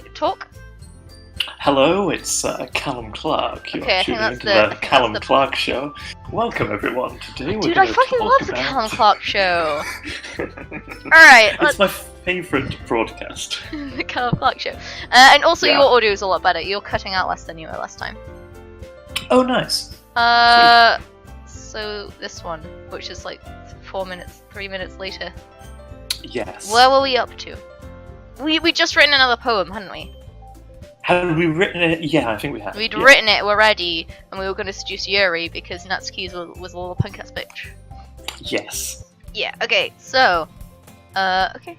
talk? Hello, it's Callum Clark. You're Okay, I think tuning that's into the- the Callum that's the- Clark Show. Welcome, everyone. Today we're Dude, going I to fucking talk love the about... Callum Clark Show. Alright, It's my favourite broadcast. the Callum Clark Show. And also Yeah. your audio is a lot better. You're cutting out less than you were last time. Oh, nice. So this one, which is like 3 minutes later. Yes. Where were we up to? We just written another poem, hadn't we? Had we written it? Yeah, I think we had. We'd yeah. written it, we're ready, and we were going to seduce Yuri because Natsuki was a little punk ass bitch. Yes. Yeah, okay, so, okay.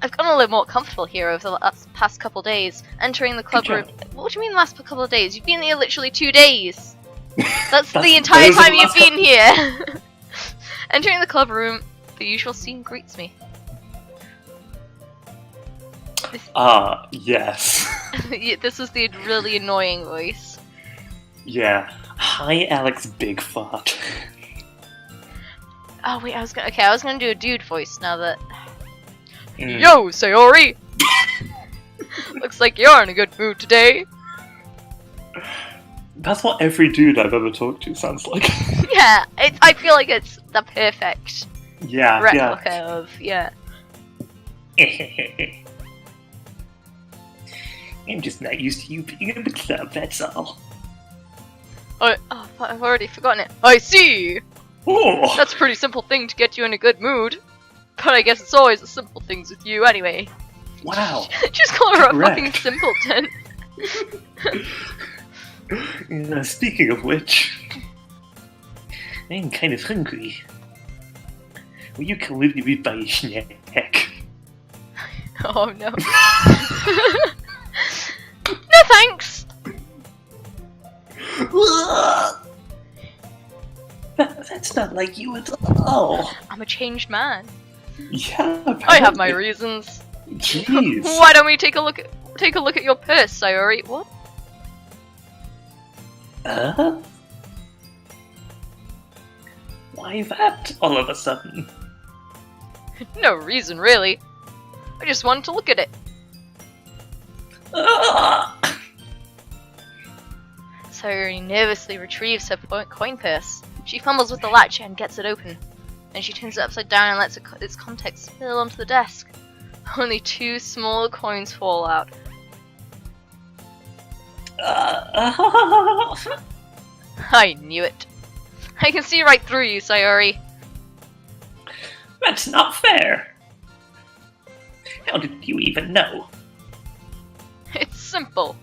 I've gotten a little more comfortable here over the past couple days, entering the club room. What do you mean last couple of days? You've been here literally 2 days! That's the entire time you've been here! Entering the club room, the usual scene greets me. Yes. This was the really annoying voice. Yeah. Hi, Alex Big Fart. Oh wait, I was gonna do a dude voice now that... Mm. Yo, Sayori! Looks like you're in a good mood today. That's what every dude I've ever talked to sounds like. Yeah, I feel like it's the perfect Yeah, replica of, yeah. I'm just not used to you being in the club, that's all. I've already forgotten it. I see! Oh! That's a pretty simple thing to get you in a good mood. But I guess it's always the simple things with you anyway. Wow. Just call her Correct. a fucking simpleton. Speaking of which, I'm kind of hungry. Will you come with me buy a snack? Oh no. No thanks! That's not like you at all. I'm a changed man. Yeah, I have my reasons. Jeez. Why don't we take a look at your purse, Sayori? What? Why that all of a sudden? No reason, really. I just wanted to look at it. Sayori nervously retrieves her coin purse. She fumbles with the latch and gets it open. Then she turns it upside down and lets its contents spill onto the desk. Only 2 small coins fall out. I knew it. I can see right through you, Sayori. That's not fair. How did you even know? It's simple.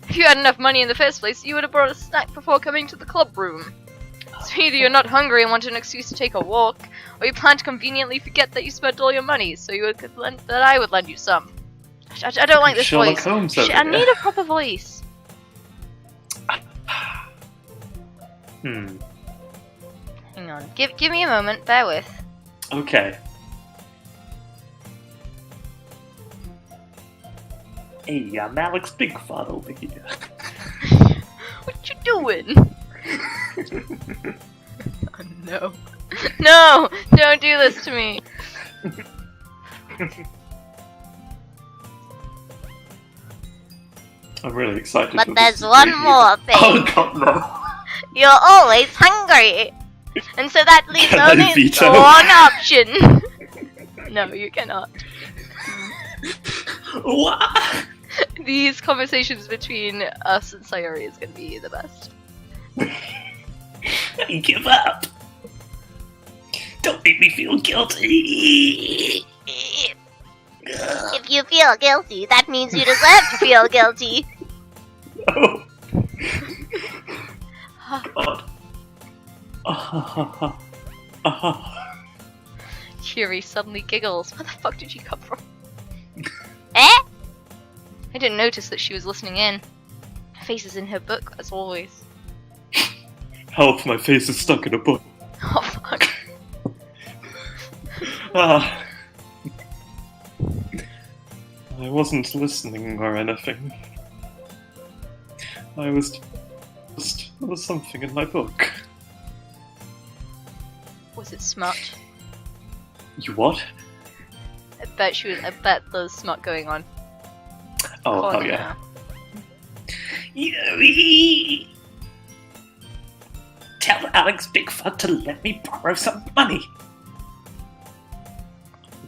If you had enough money in the first place, you would have brought a snack before coming to the club room. So either you're not hungry and want an excuse to take a walk, or you plan to conveniently forget that you spent all your money, so that I would lend you some. I don't like this Sherlock voice. Holmes I over need a proper voice. Hmm. Hang on. Give me a moment. Bear with. Okay. Hey, I'm Alex Bigfart over here. What you doing? Oh, no. No! Don't do this to me! I'm really excited. But for there's this to one be here. more thing. Oh god, no. You're always hungry. And so that leaves Can I only veto? one option. No, you cannot. What? These conversations between us and Sayori is gonna be the best. I give up. Don't make me feel guilty. If you feel guilty, that means you deserve to feel guilty. Oh. God. Yuri suddenly giggles. Where the fuck did she come from? Eh? I didn't notice that she was listening in. Her face is in her book, as always. Help, my face is stuck in a book. Oh fuck. Ah. I wasn't listening or anything. I was just... There was something in my book. Was it smut? You what? I bet there's smut going on. Oh, corner yeah. now. Yuri! Tell Alex Bigfoot to let me borrow some money.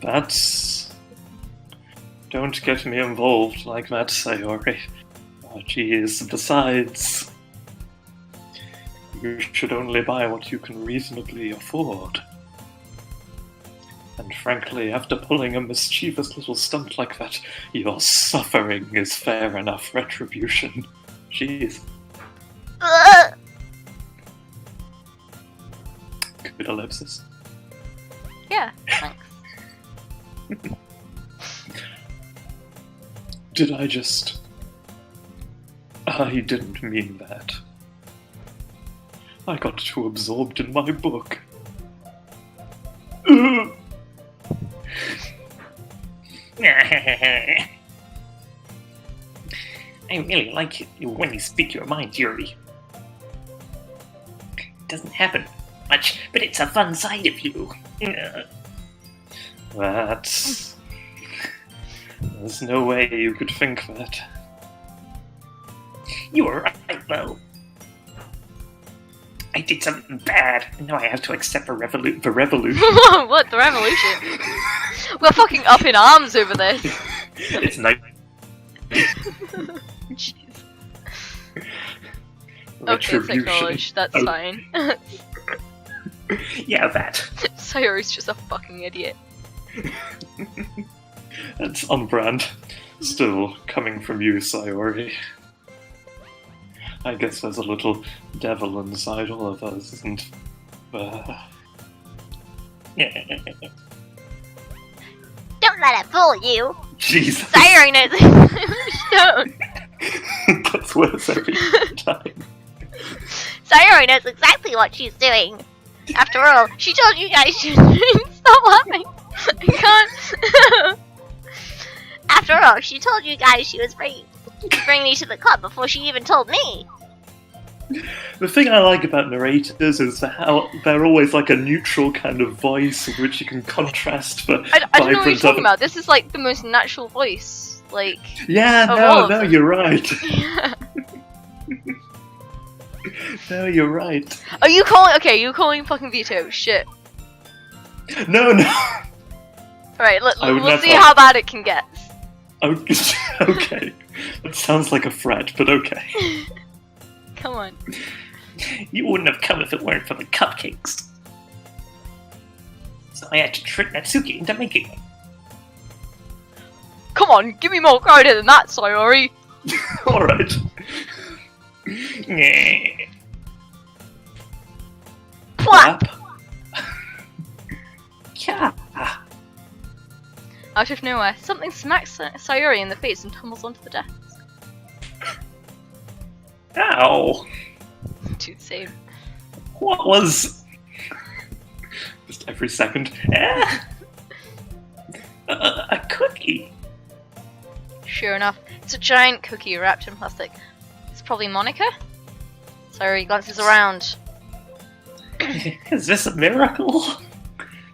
That's... Don't get me involved like that, Sayori. Oh, jeez. Besides, you should only buy what you can reasonably afford. And frankly, after pulling a mischievous little stunt like that, your suffering is fair enough retribution. Jeez. Ugh. Good ellipsis. Yeah, thanks. Did I just... I didn't mean that. I got too absorbed in my book. Ugh. I really like you when you speak your mind, Yuri. It doesn't happen much, but it's a fun side of you. That's... There's no way you could think that. You were right, though. I did something bad, and now I have to accept the revolution. What, the revolution? We're fucking up in arms over this. It's nice. Jeez. Okay, it's acknowledged, that's Oh. fine. Yeah, that. Sayori's just a fucking idiot. That's on brand. Still, coming from you, Sayori. I guess there's a little devil inside all of us, isn't there? Don't let it fool you. Jesus. Sayori knows. Don't. Gets worse every time. Sayori knows exactly what she's doing. After all, she told you guys she stop laughing. I can't. After all, she told you guys she was bringing you to the club before she even told me. The thing I like about narrators is how they're always like a neutral kind of voice in which you can contrast the I don't know what you're vibrant talking about. This is like the most natural voice. Like, Yeah, of all of no, them. you're right. yeah. No, you're right. Are you calling? Okay, you're calling fucking veto. Shit. No. Alright, I would we'll see never. how bad it can get. Okay. That sounds like a threat, but okay. Come on. You wouldn't have come if it weren't for the cupcakes. So I had to trick Natsuki into making them. Come on, give me more credit than that, Sayori. Alright. Plop! Yeah. Out of nowhere, something smacks Sayori in the face and tumbles onto the desk. Ow. Dude, same. What was... Just every second. A cookie? Sure enough, it's a giant cookie wrapped in plastic. It's probably Monica? Sayori glances around. Is this a miracle?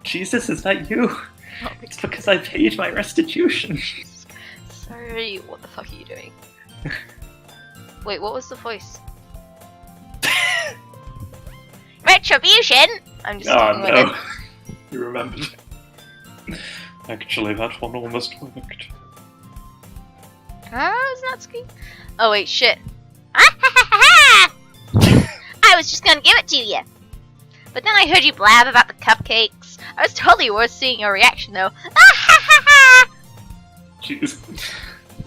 Jesus, is that you? Oh, It's because I paid my restitution. Sayori, what the fuck are you doing? Wait, what was the voice? Retribution! I'm just Oh sticking with no. it. You remembered. Actually, that one almost worked. Is Natsuki? Oh wait, shit. I was just gonna give it to you. But then I heard you blab about the cupcakes. I was totally worth seeing your reaction though. Jeez.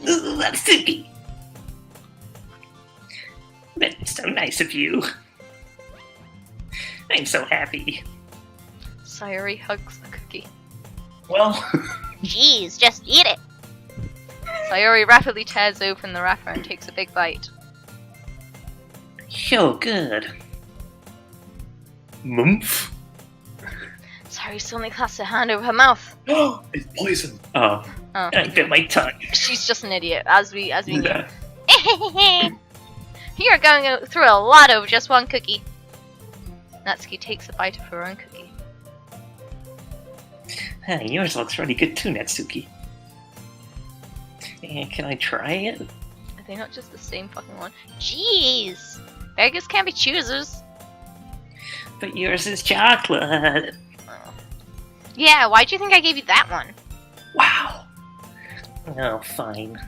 Natsuki! That's so nice of you. I'm so happy. Sayori hugs the cookie. Well, Jeez, just eat it. Sayori rapidly tears open the wrapper and takes a big bite. So good. Mumph. Sayori suddenly clasps her hand over her mouth. It's poison. Oh, Oh, I bit my tongue. she's just an idiot, as we knew. yeah. You're going through a lot over just one cookie. Natsuki takes a bite of her own cookie. Yours looks really good too, Natsuki. Can I try it? Are they not just the same fucking one? Jeez. Beggars can't be choosers. But yours is chocolate. Yeah, why'd you think I gave you that one? Wow. Oh, fine.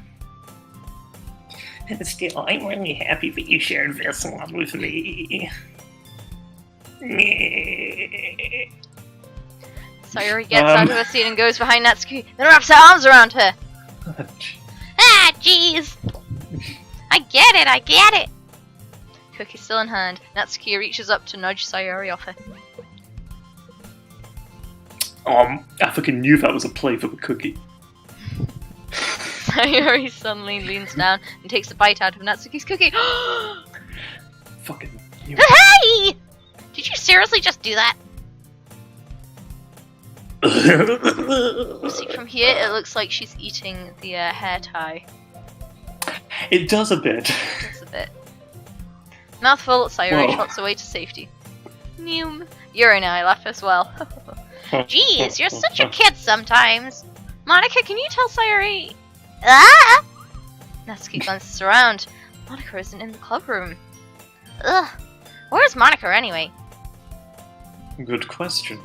Still, I'm really happy that you shared this one with me. Sayori gets out of her seat and goes behind Natsuki, then wraps her arms around her. Ah, jeez. I get it. Cookie still in hand, Natsuki reaches up to nudge Sayori off her. I fucking knew that was a play for the cookie. Sayori suddenly leans down and takes a bite out of Natsuki's cookie. Fucking knew. Hey! Did you seriously just do that? You see, from here it looks like she's eating the hair tie. It does a bit. Just a bit. Mouthful, Sayori Whoa. trots away to safety. Neum. Yuri and I laugh as well. Jeez, you're such a kid sometimes. Monica, can you tell Sayori? Ah! Natsuki glances around. Monica isn't in the club room. Ugh. Where's Monica anyway? Good question.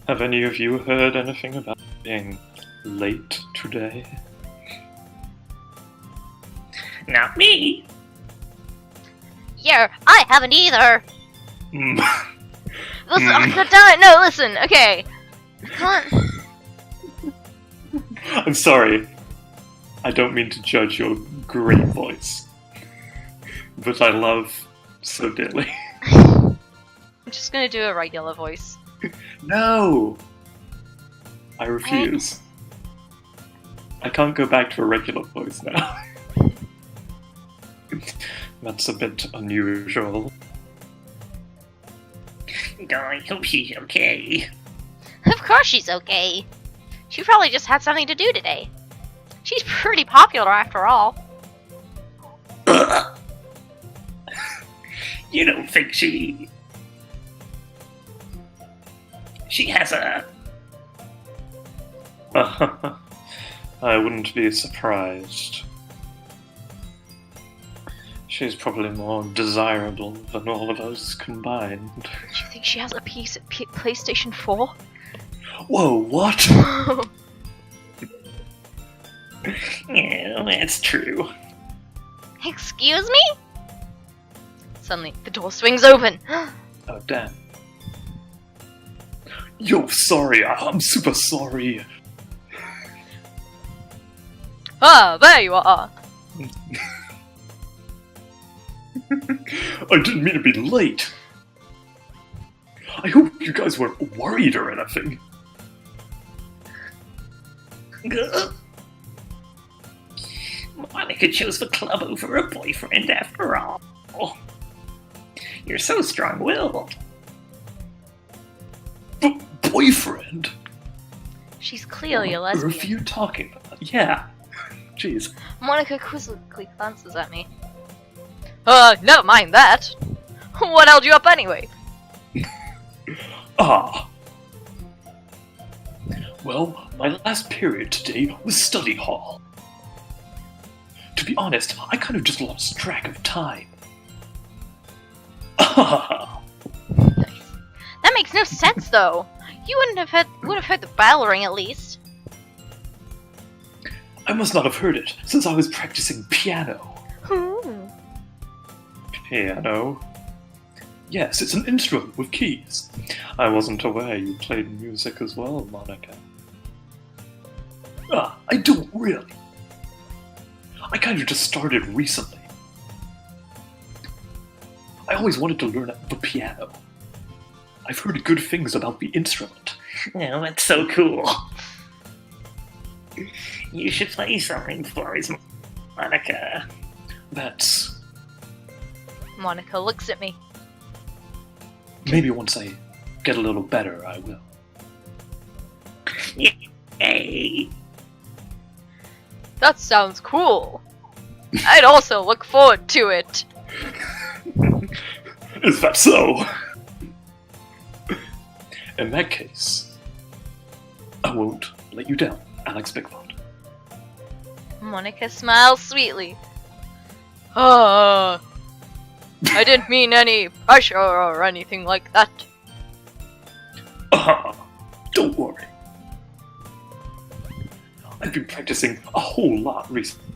Have any of you heard anything about being late today? Not me. Yeah, I haven't either. Hmm. Listen, oh, God damn it, no, listen, okay. I can't. I'm sorry. I don't mean to judge your great voice. But I love so dearly. I'm just gonna do a regular voice. No! I refuse. I can't go back to a regular voice now. That's a bit unusual. I hope she's okay. Of course she's okay. She probably just had something to do today. She's pretty popular after all. You don't think she has a... I wouldn't be surprised. She's probably more desirable than all of us combined. Do you think she has a piece at PlayStation 4? Whoa, what? Yeah, that's true. Excuse me? Suddenly, the door swings open. Oh, damn. Yo, sorry, I'm super sorry. Ah, there you are. I didn't mean to be late. I hope you guys weren't worried or anything. Monica chose the club over a boyfriend after all. You're so strong-willed. Boyfriend? She's clearly a What are lesbian. you talking about? Yeah. Jeez. Monica quizzically glances at me. Never mind that. What held you up anyway? Ah. Well, my last period today was study hall. To be honest, I kind of just lost track of time. Ah. That makes no sense, though. You would have heard the bell ring at least. I must not have heard it, since I was practicing piano. Hmm. Piano? Yes, it's an instrument with keys. I wasn't aware you played music as well, Monica. Ah, I don't really. I kind of just started recently. I always wanted to learn the piano. I've heard good things about the instrument. Oh, that's so cool. You should play something for us, Monica. That's... Monica looks at me. Maybe once I get a little better, I will. Yay! That sounds cool. I'd also look forward to it. Is that so? In that case, I won't let you down, Alex Bigford. Monica smiles sweetly. Ah, I didn't mean any pressure or anything like that. Don't worry. I've been practicing a whole lot recently.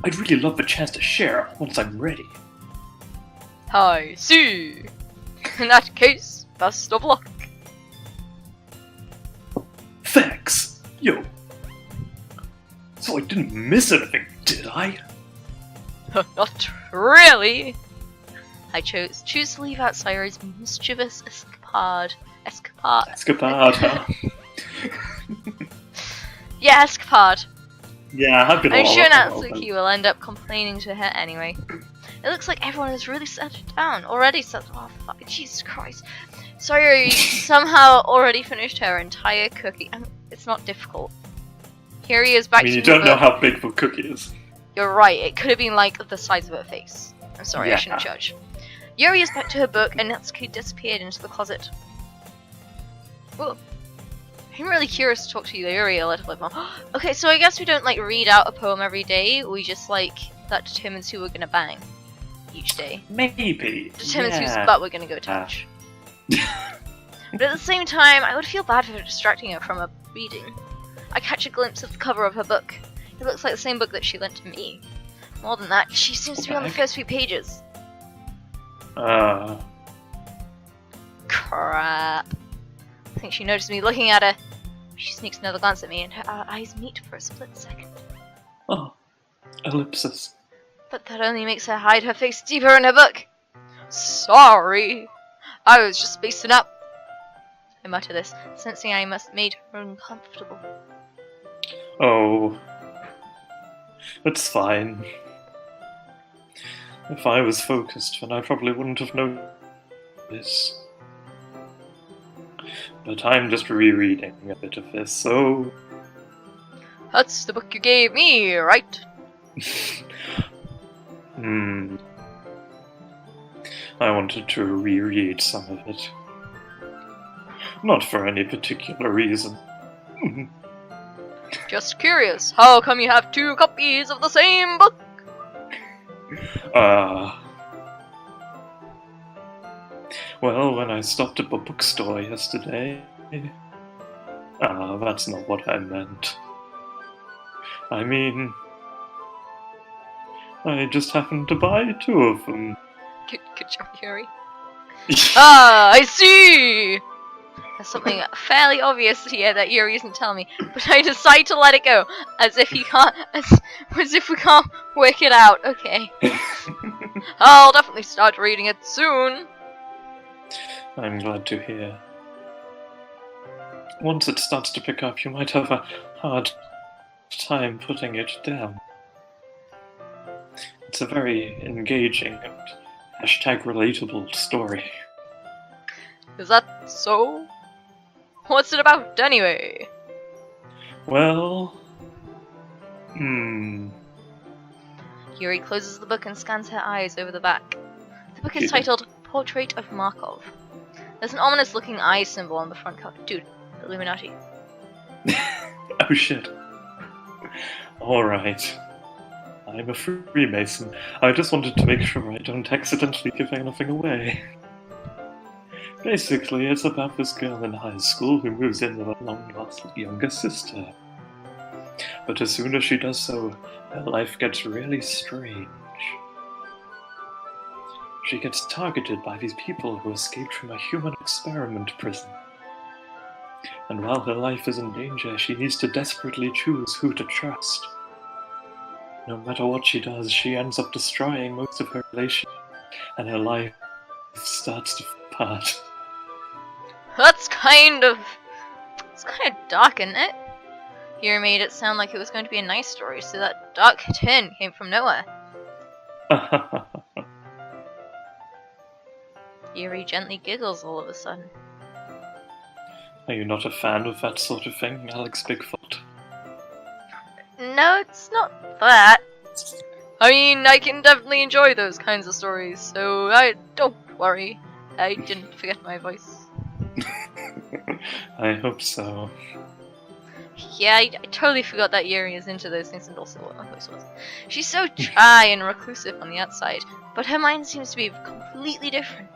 I'd really love the chance to share once I'm ready. I see. In that case, best of luck. Thanks. Yo. So I didn't miss anything, did I? Not really. I choose to leave out Sayori's mischievous escapade. Escapade, huh? Yeah, escapade. Yeah, I've been I'm all sure over Natsuki will end up complaining to her anyway. It looks like everyone has really settled down. Already settled. Oh, fuck. Jesus Christ. Sayori somehow already finished her entire cookie. It's not difficult. Here he is back I mean, to you the don't know book. how big the cookie is. You're right, it could have been like the size of her face. I'm sorry, I Yeah. shouldn't judge. Yuri is back to her book and Natsuki disappeared into the closet. Whoa. I'm really curious to talk to Yuri a little bit more. Okay, so I guess we don't like read out a poem every day, we just like, that determines who we're gonna bang each day. Maybe. Determines whose yeah. butt we're gonna go touch. But at the same time, I would feel bad for distracting her from her reading. I catch a glimpse of the cover of her book. It looks like the same book that she lent to me. More than that, she seems to be on the first few pages. Crap. I think she noticed me looking at her. She sneaks another glance at me and her eyes meet for a split second. Oh, ellipsis. But that only makes her hide her face deeper in her book. Sorry. I was just spacing up. I mutter this, sensing I must have made her uncomfortable. Oh. It's fine. If I was focused, then I probably wouldn't have known this. But I'm just rereading a bit of this, so... That's the book you gave me, right? I wanted to reread some of it. Not for any particular reason. Just curious, how come you have 2 copies of the same book? Well, when I stopped at the bookstore yesterday... that's not what I meant. I mean... I just happened to buy 2 of them. Good job, Yuri. I see! There's something fairly obvious here that Yuri isn't telling me, but I decide to let it go, as if we can't work it out. Okay. I'll definitely start reading it soon. I'm glad to hear. Once it starts to pick up, you might have a hard time putting it down. It's a very engaging and #relatable story. Is that so? What's it about, anyway? Well... Yuri closes the book and scans her eyes over the back. The book is Yeah. titled Portrait of Markov. There's an ominous-looking eye symbol on the front cover. Dude, Illuminati. Oh shit. Alright. I'm a Freemason. I just wanted to make sure I don't accidentally give anything away. Basically, it's about this girl in high school who moves in with a long-lost younger sister. But as soon as she does so, her life gets really strange. She gets targeted by these people who escaped from a human experiment prison. And while her life is in danger, she needs to desperately choose who to trust. No matter what she does, she ends up destroying most of her relationships, and her life starts to fall apart. That's kind of dark, isn't it? Yuri made it sound like it was going to be a nice story, so that dark turn came from nowhere. Yuri gently giggles all of a sudden. Are you not a fan of that sort of thing, Alex Bigfoot? No, it's not that. I mean, I can definitely enjoy those kinds of stories, so don't worry. I didn't forget my voice. I hope so. Yeah, I totally forgot that Yuri is into those things and also she's so shy and reclusive on the outside, but her mind seems to be completely different.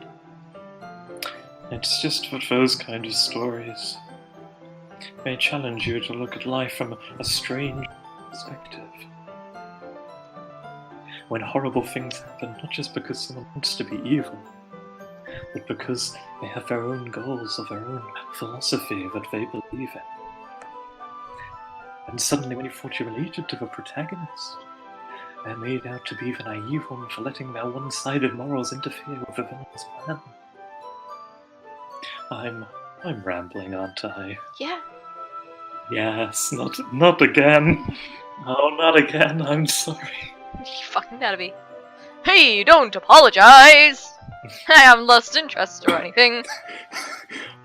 It's just that those kind of stories may challenge you to look at life from a strange perspective. When horrible things happen, not just because someone wants to be evil, but because they have their own goals or their own philosophy that they believe in. And suddenly when you thought you related to the protagonist, they're made out to be the naive one for letting their one-sided morals interfere with the villain's plan. I'm rambling, aren't I? Yeah. Yes, not again. Oh, not again, I'm sorry. You fucking gotta be. Hey, don't apologize! I haven't lost interest or anything.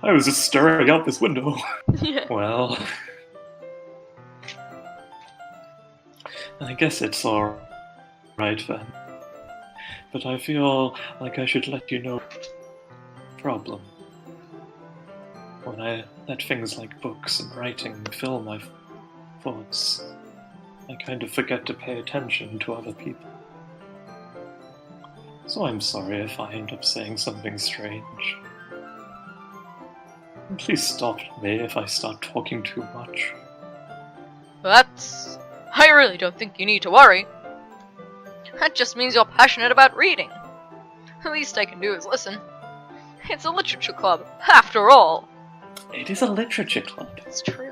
I was just staring out this window. Yeah. Well, I guess it's alright then. But I feel like I should let you know the problem. When I let things like books and writing fill my thoughts, I kind of forget to pay attention to other people. So I'm sorry if I end up saying something strange. And please stop me if I start talking too much. I really don't think you need to worry. That just means you're passionate about reading. The least I can do is listen. It's a literature club, after all. It is a literature club. It's true.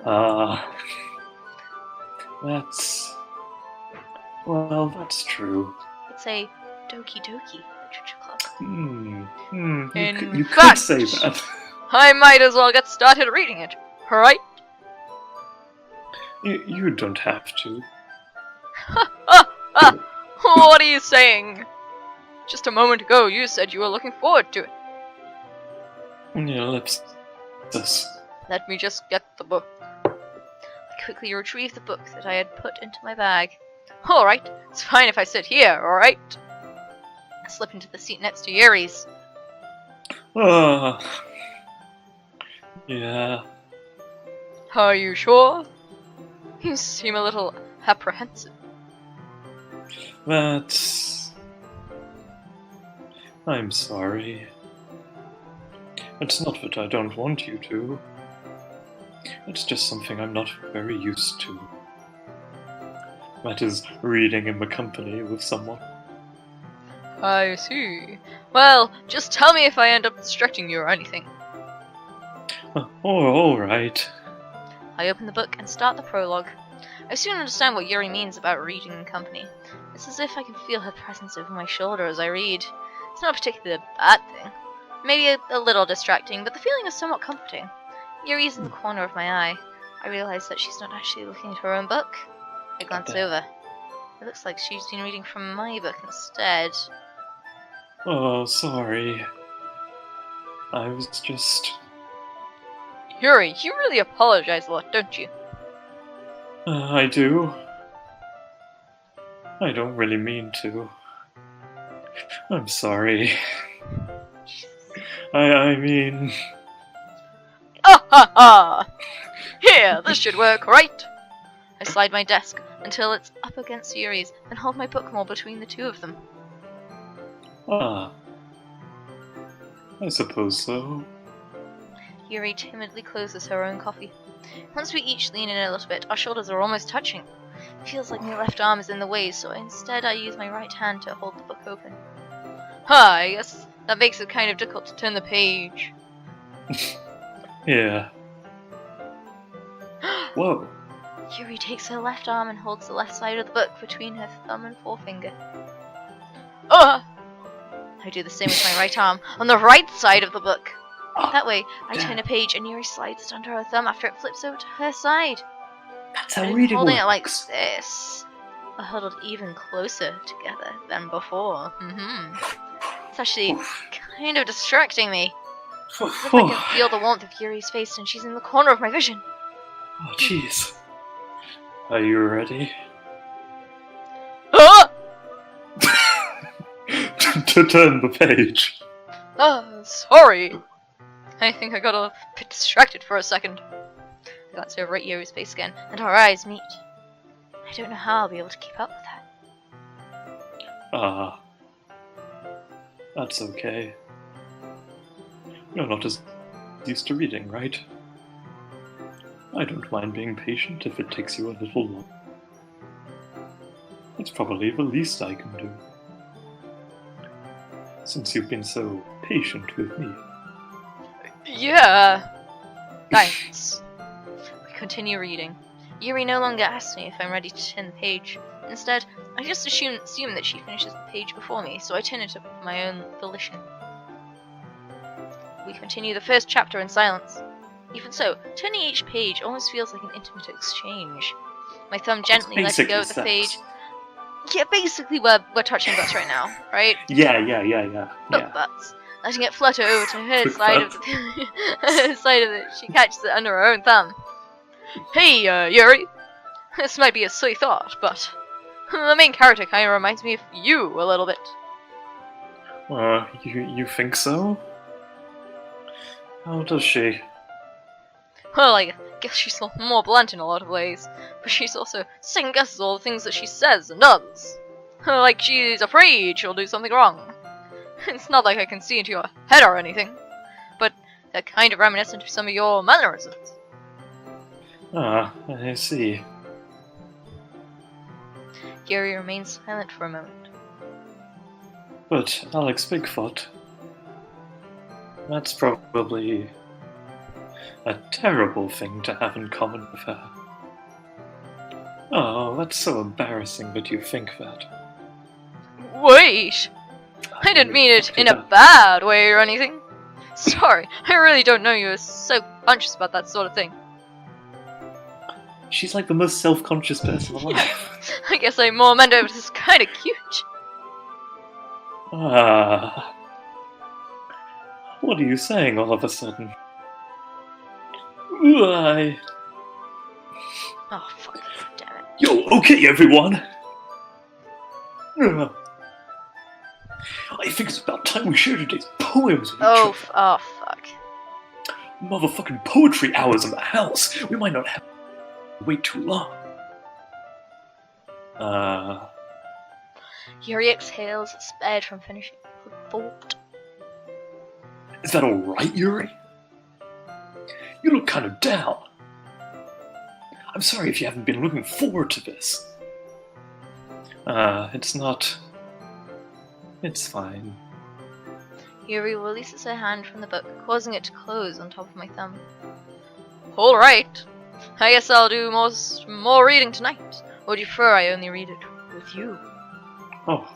That's true. It's a Doki Doki literature club. You could say that. I might as well get started reading it, right? You don't have to. What are you saying? Just a moment ago you said you were looking forward to it. Yeah, let's... Let me just get the book. I quickly retrieved the book that I had put into my bag. Alright, it's fine if I sit here, alright? I slip into the seat next to Yuri's. Yeah. Are you sure? You seem a little apprehensive. I'm sorry. It's not that I don't want you to. It's just something I'm not very used to. That is, reading in the company with someone. I see. Well, just tell me if I end up distracting you or anything. Alright. I open the book and start the prologue. I soon understand what Yuri means about reading in company. It's as if I can feel her presence over my shoulder as I read. It's not particularly a bad thing. Maybe a little distracting, but the feeling is somewhat comforting. Yuri's in the corner of my eye. I realize that she's not actually looking at her own book. I glance over. It looks like she's been reading from my book instead. Oh, sorry. I was just... Yuri, you really apologize a lot, don't you? I do. I don't really mean to. I'm sorry. I mean... Ah ha ha! Here, this should work, right? I slide my desk until it's up against Yuri's and hold my book more between the two of them. I suppose so. Yuri timidly closes her own copy. Once we each lean in a little bit, our shoulders are almost touching. It feels like my left arm is in the way, so instead I use my right hand to hold the book open. I guess that makes it kind of difficult to turn the page. Yeah. Whoa. Yuri takes her left arm and holds the left side of the book between her thumb and forefinger. I do the same with my right arm on the right side of the book. That way, I turn a page and Yuri slides it under her thumb after it flips over to her side. That's how And reading holding works. it like this, we're huddled even closer together than before. It's actually kind of distracting me. It's as if I can feel the warmth of Yuri's face and she's in the corner of my vision. Oh, jeez. Are you ready? Ah! To turn the page. Sorry. I think I got a bit distracted for a second. I glance over at Yuri's face again, and our eyes meet. I don't know how I'll be able to keep up with that. Ah. That's okay. You're not as used to reading, right? I don't mind being patient if it takes you a little long. It's probably the least I can do. Since you've been so patient with me. Yeah. Thanks. We continue reading. Yuri no longer asks me if I'm ready to turn the page. Instead, I just assume that she finishes the page before me, so I turn it up of my own volition. We continue the first chapter in silence. Even so, turning each page almost feels like an intimate exchange. My thumb gently lets go of the page. Yeah, basically we're touching butts right now, right? Yeah. Butts. Letting it flutter over to her side of her side of it, she catches it under her own thumb. Hey, Yuri. This might be a silly thought, but the main character kind of reminds me of you a little bit. You think so? How does she? Well, I guess she's more blunt in a lot of ways, but she's also second guesses all the things that she says and does. Like she's afraid she'll do something wrong. It's not like I can see into your head or anything, but they're kind of reminiscent of some of your mannerisms. Ah, I see. Yuri remains silent for a moment. But Alex Bigfoot, that's probably a terrible thing to have in common with her. Oh, that's so embarrassing that you think that. Wait! I didn't mean it in a bad way or anything. Sorry, I really don't know you are so conscious about that sort of thing. She's like the most self-conscious person alive. I guess I more meant it was kind of cute. Ah. What are you saying all of a sudden? Why? Oh, fuck. Damn it. Yo, okay, everyone! I think it's about time we share today's poems with each other. Oh, fuck. Motherfucking poetry hours in the house. We might not have to wait too long. Yuri exhales, spared from finishing her thought. Is that alright, Yuri? You look kind of down. I'm sorry if you haven't been looking forward to this. It's not... It's fine. Yuri releases her hand from the book, causing it to close on top of my thumb. Alright. I guess I'll do more reading tonight. Or do you prefer I only read it with you? Oh.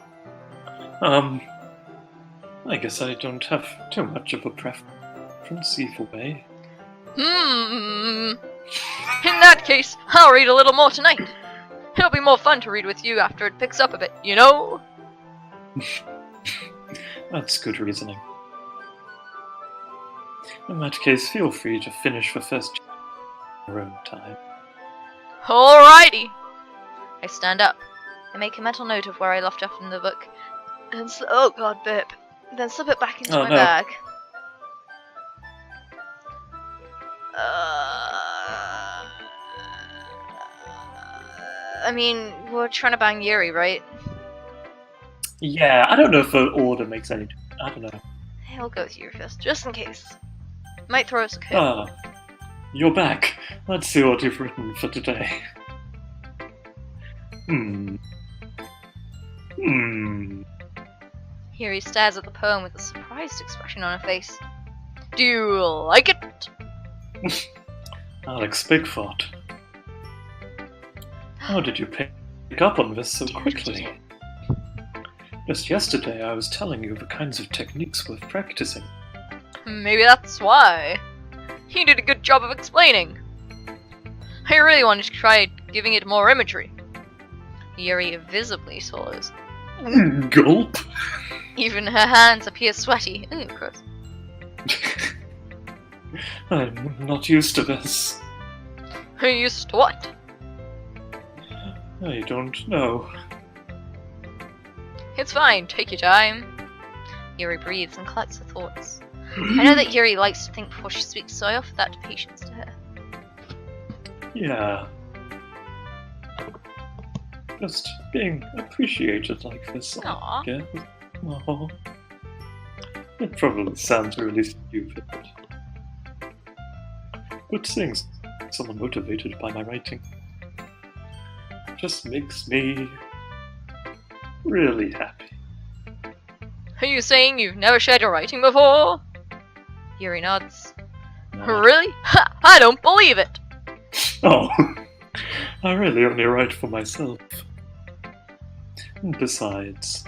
I guess I don't have too much of a preference either way. In that case, I'll read a little more tonight. It'll be more fun to read with you after it picks up a bit, you know? That's good reasoning. In that case, feel free to finish the first chapter at your own time. Alrighty. I stand up. I make a mental note of where I left off in the book, and oh god, burp. Then slip it back into my bag. I mean, we're trying to bang Yuri, right? Yeah, I don't know if the order makes any difference. I don't know. Hey, I'll go with Yuri first, just in case. Might throw us a curve. You're back. Let's see what you've written for today. Yuri stares at the poem with a surprised expression on her face. Do you like it? Alex Bigfoot. How did you pick up on this so quickly? Just yesterday I was telling you the kinds of techniques worth practicing. Maybe that's why. You did a good job of explaining. I really wanted to try giving it more imagery. Yuri visibly swallows. Gulp. Even her hands appear sweaty. Ooh, gross. I'm not used to this. Are you used to what? I don't know. It's fine, take your time. Yuri breathes and collects her thoughts. I know that Yuri likes to think before she speaks, so I offer that patience to her. Yeah. Just being appreciated like this, Aw. I guess. Oh. It probably sounds really stupid. But seeing someone motivated by my writing just makes me really happy. Are you saying you've never shared your writing before? Yuri nods. No. Really? Ha! I don't believe it! Oh, I really only write for myself. And besides,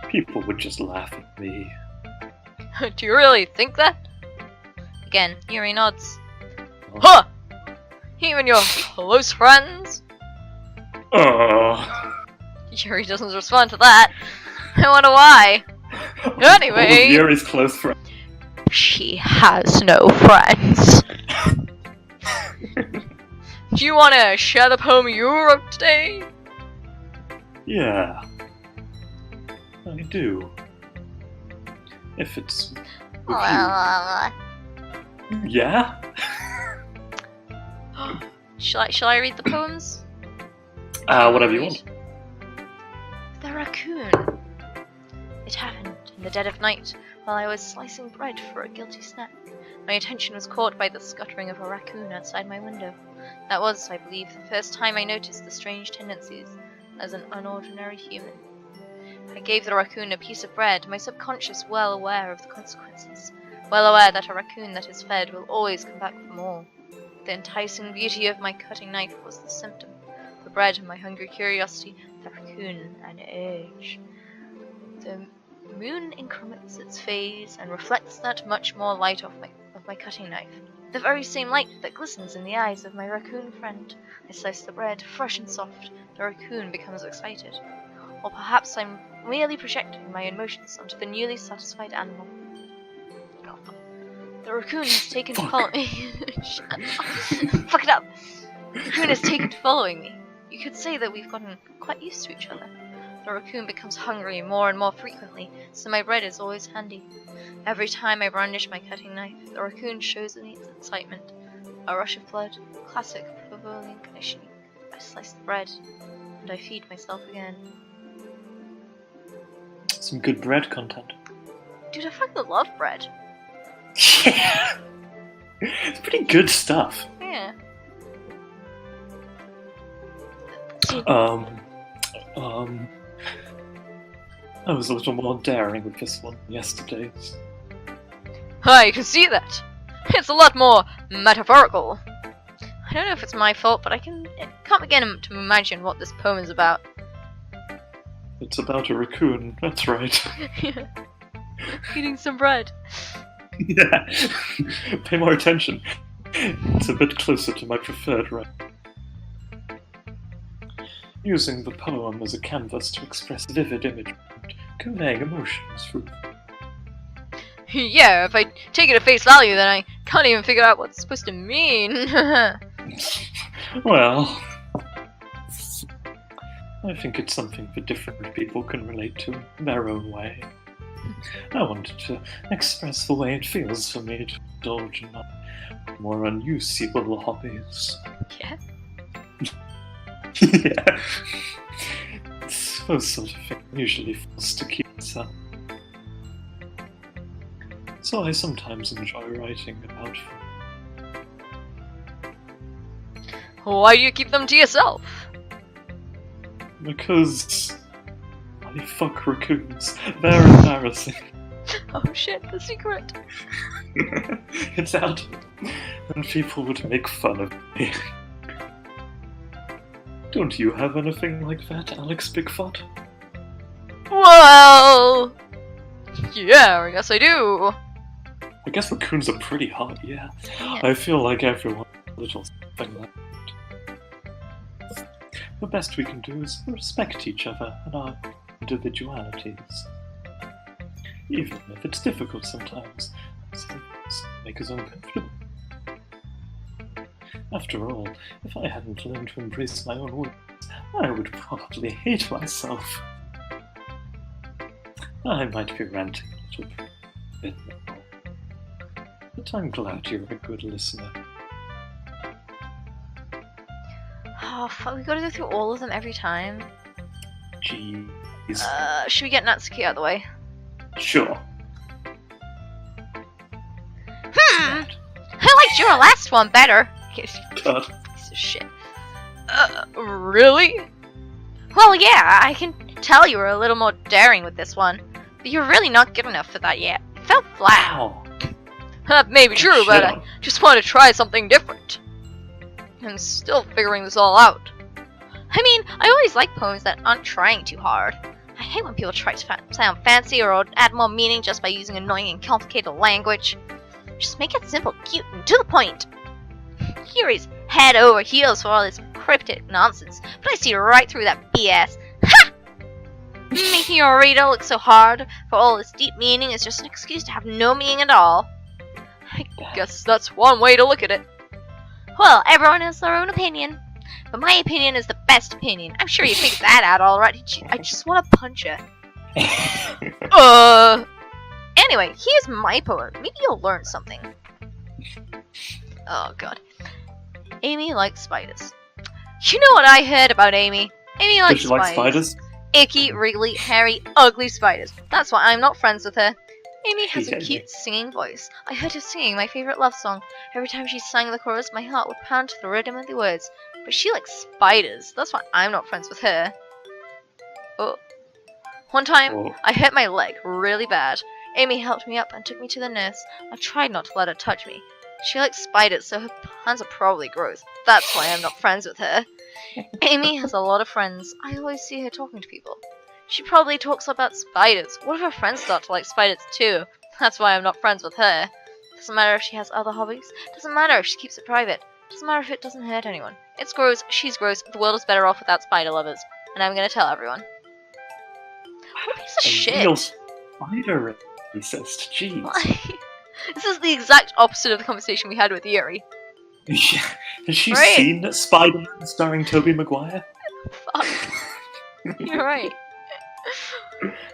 people would just laugh at me. Do you really think that? Again, Yuri nods. Oh. Huh! Even your close friends? Oh. Yuri doesn't respond to that. I wonder why. Anyway. All of Yuri's close friends. She has no friends. Do you want to share the poem you wrote today? Yeah, I do. If it's with you. Yeah? Shall I read the poems? Whatever you want. The raccoon. It happened in the dead of night while I was slicing bread for a guilty snack. My attention was caught by the scuttering of a raccoon outside my window. That was, I believe, the first time I noticed the strange tendencies as an unordinary human. I gave the raccoon a piece of bread, my subconscious well aware of the consequences, well aware that a raccoon that is fed will always come back for more. The enticing beauty of my cutting knife was the symptom. The bread, my hungry curiosity, the raccoon, an urge. The moon increments its phase and reflects that much more light of my cutting knife. The very same light that glistens in the eyes of my raccoon friend. I slice the bread, fresh and soft. The raccoon becomes excited. Or perhaps I'm merely projecting my emotions onto the newly satisfied animal. The raccoon has taken to follow me. Fuck it up! The raccoon has taken to following me. You could say that we've gotten quite used to each other. The raccoon becomes hungry more and more frequently, so my bread is always handy. Every time I brandish my cutting knife, the raccoon shows me its excitement. A rush of blood, classic Pavlovian conditioning. I slice the bread, and I feed myself again. Some good bread content. Dude, I fucking love bread. Yeah! It's pretty good stuff. Yeah. I was a little more daring with this one yesterday's. I can see that. It's a lot more metaphorical. I don't know if it's my fault, but I can't begin to imagine what this poem is about. It's about a raccoon, that's right. Eating some bread. Yeah. Pay more attention. It's a bit closer to my preferred writing. Using the poem as a canvas to express vivid imagery and conveying emotions through. Yeah, if I take it at face value, then I can't even figure out what it's supposed to mean. Well, I think it's something that different people can relate to in their own way. I wanted to express the way it feels for me to indulge in my more unusual hobbies. Yeah. Yeah. It's those sort of things usually forced to keep itself. So I sometimes enjoy writing about them. Why do you keep them to yourself? Because I fuck raccoons. They're embarrassing. Oh shit, the secret. It's out, and people would make fun of me. Don't you have anything like that, Alex Bigfoot? Well, yeah, I guess I do. I guess raccoons are pretty hot, yeah. I feel like everyone has a little something like that. The best we can do is respect each other and our individualities. Even if it's difficult sometimes, some make us uncomfortable. After all, if I hadn't learned to embrace my own weakness, I would probably hate myself. I might be ranting a little bit more, but I'm glad you're a good listener. Oh, fuck, we gotta go through all of them every time. Jeez. Should we get Natsuki out of the way? Sure. I liked your last one better. God. Piece of shit. Really? Well, yeah, I can tell you were a little more daring with this one. But you're really not good enough for that yet. It felt flat. Wow. That may be true, but I just want to try something different. I'm still figuring this all out. I mean, I always like poems that aren't trying too hard. I hate when people try to sound fancy or add more meaning just by using annoying and complicated language. Just make it simple, cute, and to the point. Yuri's head over heels for all this cryptic nonsense, but I see right through that BS. Ha! Making your reader look so hard for all this deep meaning is just an excuse to have no meaning at all. I guess that's one way to look at it. Well, everyone has their own opinion, but my opinion is the best opinion. I'm sure you figured that out already. I just want to punch her. Anyway, here's my poem. Maybe you'll learn something. Oh god. Amy likes spiders. You know what I heard about Amy? Amy likes Does she like spiders? Icky, wriggly, hairy, ugly spiders. That's why I'm not friends with her. Amy has a She's cute singing voice. I heard her singing my favorite love song. Every time she sang the chorus, my heart would pound to the rhythm of the words. But she likes spiders. That's why I'm not friends with her. Oh. One time, Oh. I hurt my leg really bad. Amy helped me up and took me to the nurse. I tried not to let her touch me. She likes spiders, so her hands are probably gross. That's why I'm not friends with her. Amy has a lot of friends. I always see her talking to people. She probably talks about spiders. What if her friends start to like spiders too? That's why I'm not friends with her. Doesn't matter if she has other hobbies. Doesn't matter if she keeps it private. Doesn't matter if it doesn't hurt anyone. It's gross, she's gross, the world is better off without spider lovers. And I'm gonna tell everyone. What a piece of shit. Real spider racist. Jeez. This is the exact opposite of the conversation we had with Yuri. Yeah. Has she Right. seen Spider-Man starring Tobey Maguire? Fuck. You're right.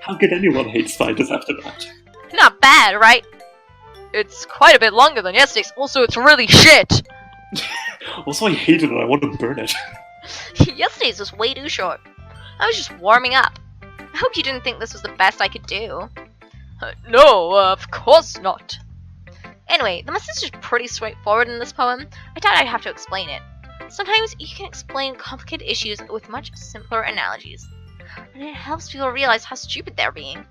How could anyone hate spiders after that? Not bad, right? It's quite a bit longer than yesterday's. Also, it's really shit. Also, I hate it and I want to burn it. Yesterday's was way too short. I was just warming up. I hope you didn't think this was the best I could do. No, of course not. Anyway, the message is pretty straightforward in this poem. I doubt I'd have to explain it. Sometimes you can explain complicated issues with much simpler analogies. And it helps people realize how stupid they're being.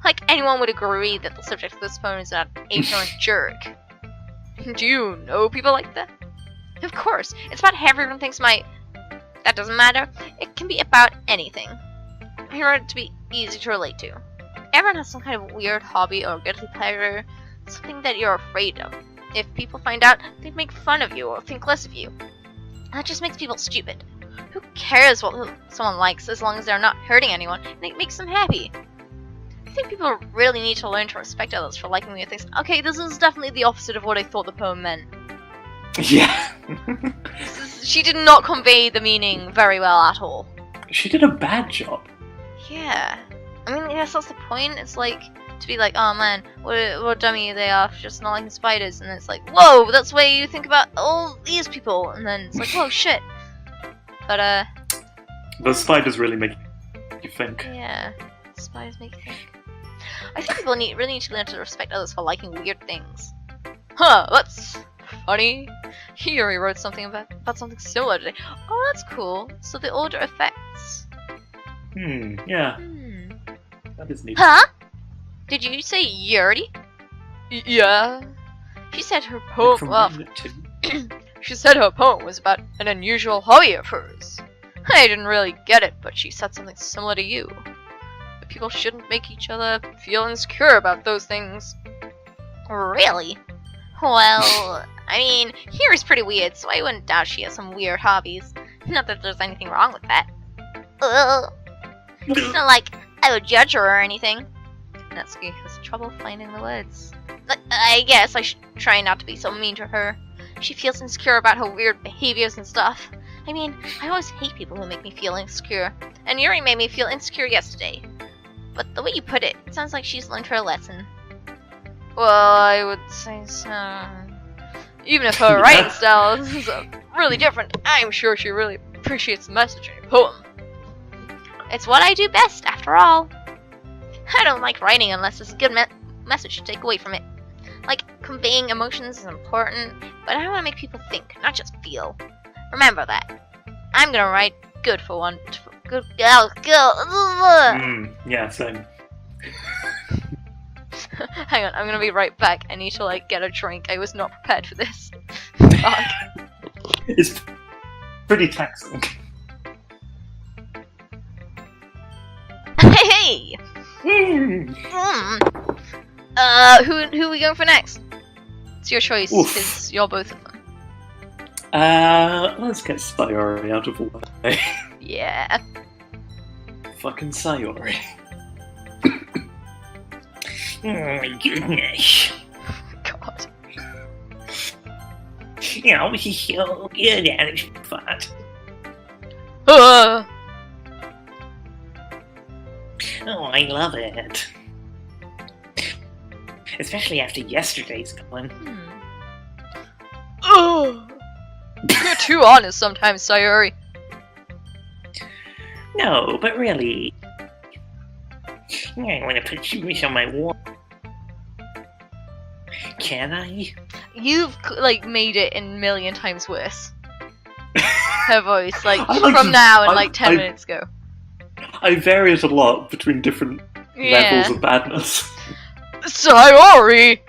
Like, anyone would agree that the subject of this poem is an ignorant jerk. Do you know people like that? Of course, it's about how everyone thinks that doesn't matter. It can be about anything. I wrote it to be easy to relate to. Everyone has some kind of weird hobby or guilty pleasure, something that you're afraid of. If people find out, they'd make fun of you or think less of you. That just makes people stupid. Who cares what someone likes as long as they're not hurting anyone and it makes them happy? I think people really need to learn to respect others for liking weird things. Okay, this is definitely the opposite of what I thought the poem meant. Yeah. She did not convey the meaning very well at all. She did a bad job. Yeah. I mean, yes, that's the point. It's like, to be like, oh man, what a dummy they are for just not liking spiders. And it's like, whoa, that's why you think about all these people. And then it's like, whoa, shit. But, Those spiders really make you think. yeah. Spiders make you think. I think people really need to learn to respect others for liking weird things. Huh, that's funny. Yuri wrote something about something similar today. Oh, that's cool. So the order affects. Yeah. That is neat. Huh? Did you say Yuri? Yeah. She said her poem. From Well, Unit 2. she said her poem was about an unusual hobby of hers. I didn't really get it, but she said something similar to you. That people shouldn't make each other feel insecure about those things. Really? Well, I mean, Yuri's pretty weird, so I wouldn't doubt she has some weird hobbies. Not that there's anything wrong with that. It's not like I would judge her or anything. Natsuki has trouble finding the words. I guess I should try not to be so mean to her. She feels insecure about her weird behaviors and stuff. I mean, I always hate people who make me feel insecure. And Yuri made me feel insecure yesterday. But the way you put it, it sounds like she's learned her lesson. Well, I would say so. Even if her writing style is really different, I'm sure she really appreciates the message in your poem. It's what I do best, after all. I don't like writing unless there's a good message to take away from it. Like, conveying emotions is important, but I want to make people think, not just feel. Remember that. I'm gonna write good for one. Good. Yeah, same. Hang on, I'm gonna be right back. I need to, like, get a drink. I was not prepared for this. Fuck. It's pretty taxing. Hey! Hmm. Who are we going for next? It's your choice, Oof. because you're both of them. Let's get Sayori out of the way. Yeah. Fucking Sayori. Oh my goodness. God. Oh, he's so good at his fun. Uh, Oh, I love it. Especially after yesterday's one. oh. You're too honest sometimes, Sayori. No, but really. I want to put shoes on my wall. Can I? You've, like, made it a million times worse. Her voice, like, I like from to- now and, I- like, 10 I- minutes ago. I vary it a lot between different levels of badness. Sayori!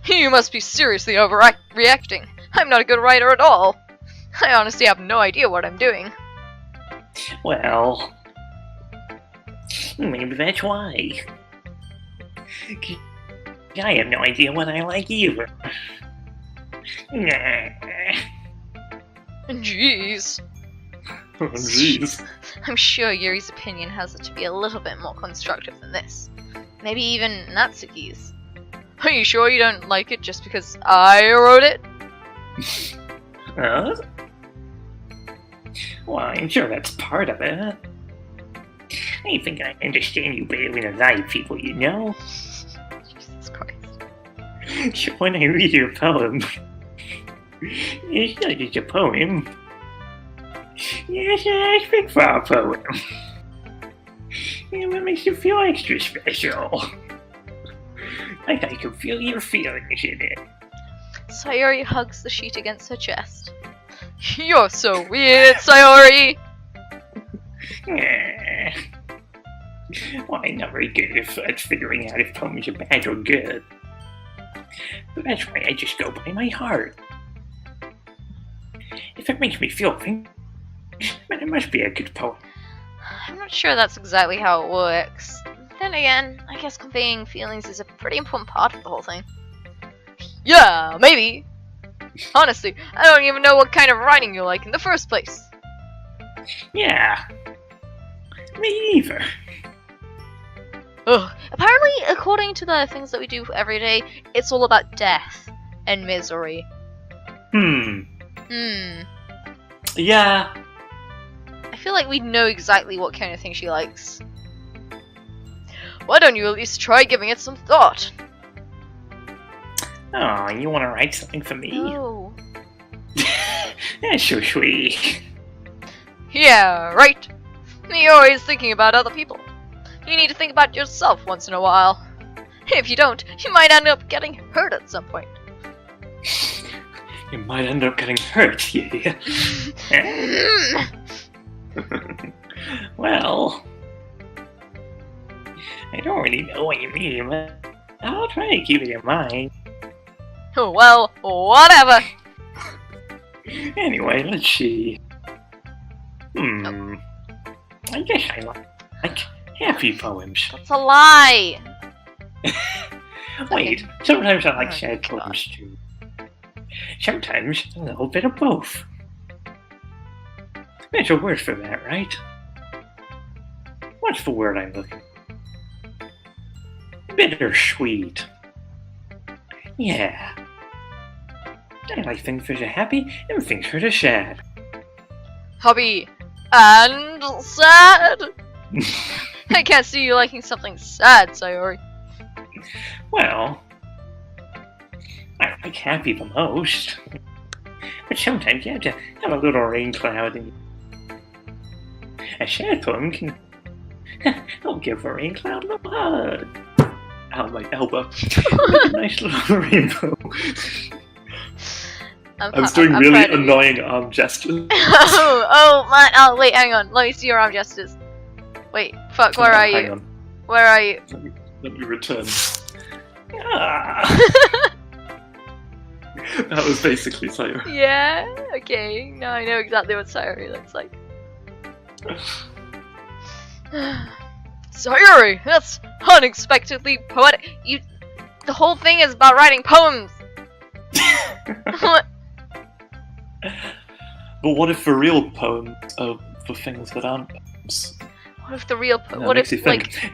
You must be seriously overreacting. I'm not a good writer at all. I honestly have no idea what I'm doing. Well. Maybe that's why. I have no idea what I like either. Nah. Jeez. Oh, jeez. I'm sure Yuri's opinion has it to be a little bit more constructive than this. Maybe even Natsuki's. Are you sure you don't like it just because I wrote it? Well, I'm sure that's part of it. I think I understand you better than a lot of people, you know? Jesus Christ. So when I read your poem, it's not just a poem. It's an aspect for a poem. And what makes it feel extra special? Like I can feel your feelings in it. Sayori hugs the sheet against her chest. You're so weird, Sayori! Well, I'm not very good at figuring out if poems are bad or good. But that's why I just go by my heart. If it makes me feel things, then it must be a good poem. I'm not sure that's exactly how it works. Then again, I guess conveying feelings is a pretty important part of the whole thing. Yeah, maybe. Honestly, I don't even know what kind of writing you like in the first place. Yeah. Me either. Ugh. Apparently, according to the things that we do every day, it's all about death and misery. Yeah. I feel like we know exactly what kind of thing she likes. Why don't you at least try giving it some thought? Oh, you want to write something for me? Oh. That's so sweet. Yeah, right. You're always thinking about other people. You need to think about yourself once in a while. If you don't, you might end up getting hurt at some point. You might end up getting hurt, yeah. Well, I don't really know what you mean, but I'll try to keep it in mind. Well, whatever. Anyway, let's see. I guess I like happy poems. That's a lie. Wait, sometimes I like Oh, sad God. poems too. Sometimes a little bit of both. There's a word for that, right? What's the word I'm looking for? Bittersweet. Yeah. I like things that are happy and things that are sad. Happy and sad. I can't see you liking something sad, Sayori. Well, I like happy the most. But sometimes you have to have a little rain cloud in A shared poem can... I'll give a rain cloud a hug. Ow, my elbow. Make a nice little rainbow. I was doing really annoying arm gestures. oh, man. Oh, wait, hang on. Let me see your arm gestures. Wait, fuck, where are Hang you? on. Where are you? Let me return. Ah. That was basically Sayori. Yeah, okay. Now I know exactly what Sayori looks like. Sayori! That's unexpectedly poetic. The whole thing is about writing poems! What? But what if for real poems are for things that aren't poems? What if the real That what makes if, you think.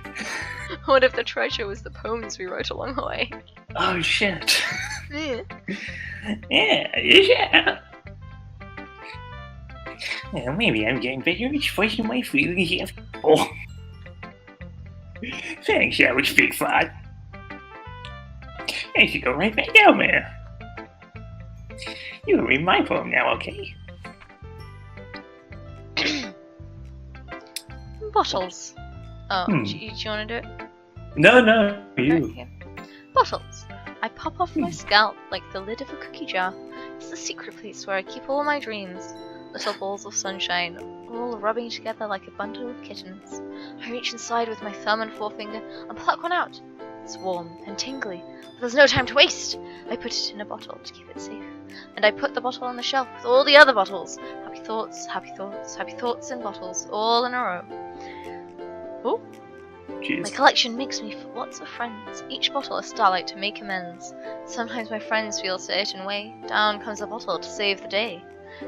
what if the treasure was the poems we wrote along the way? Oh shit. Yeah. Yeah. Well, maybe I'm getting better at expressing my feelings here. Oh. Thanks, that was big fun. I should go right back down there. You can read my poem now, okay? Bottles. Oh, Hmm. do you want to do it? No, you. Okay. Bottles. I pop off my scalp like the lid of a cookie jar. It's the secret place where I keep all my dreams. Little balls of sunshine, all rubbing together like a bundle of kittens. I reach inside with my thumb and forefinger and pluck one out. It's warm and tingly, but there's no time to waste. I put it in a bottle to keep it safe, and I put the bottle on the shelf with all the other bottles. Happy thoughts, happy thoughts, happy thoughts in bottles, all in a row. Oh, my Jeez. collection makes me lots of friends, each bottle a starlight to make amends. Sometimes my friends feel a certain way, down comes a bottle to save the day.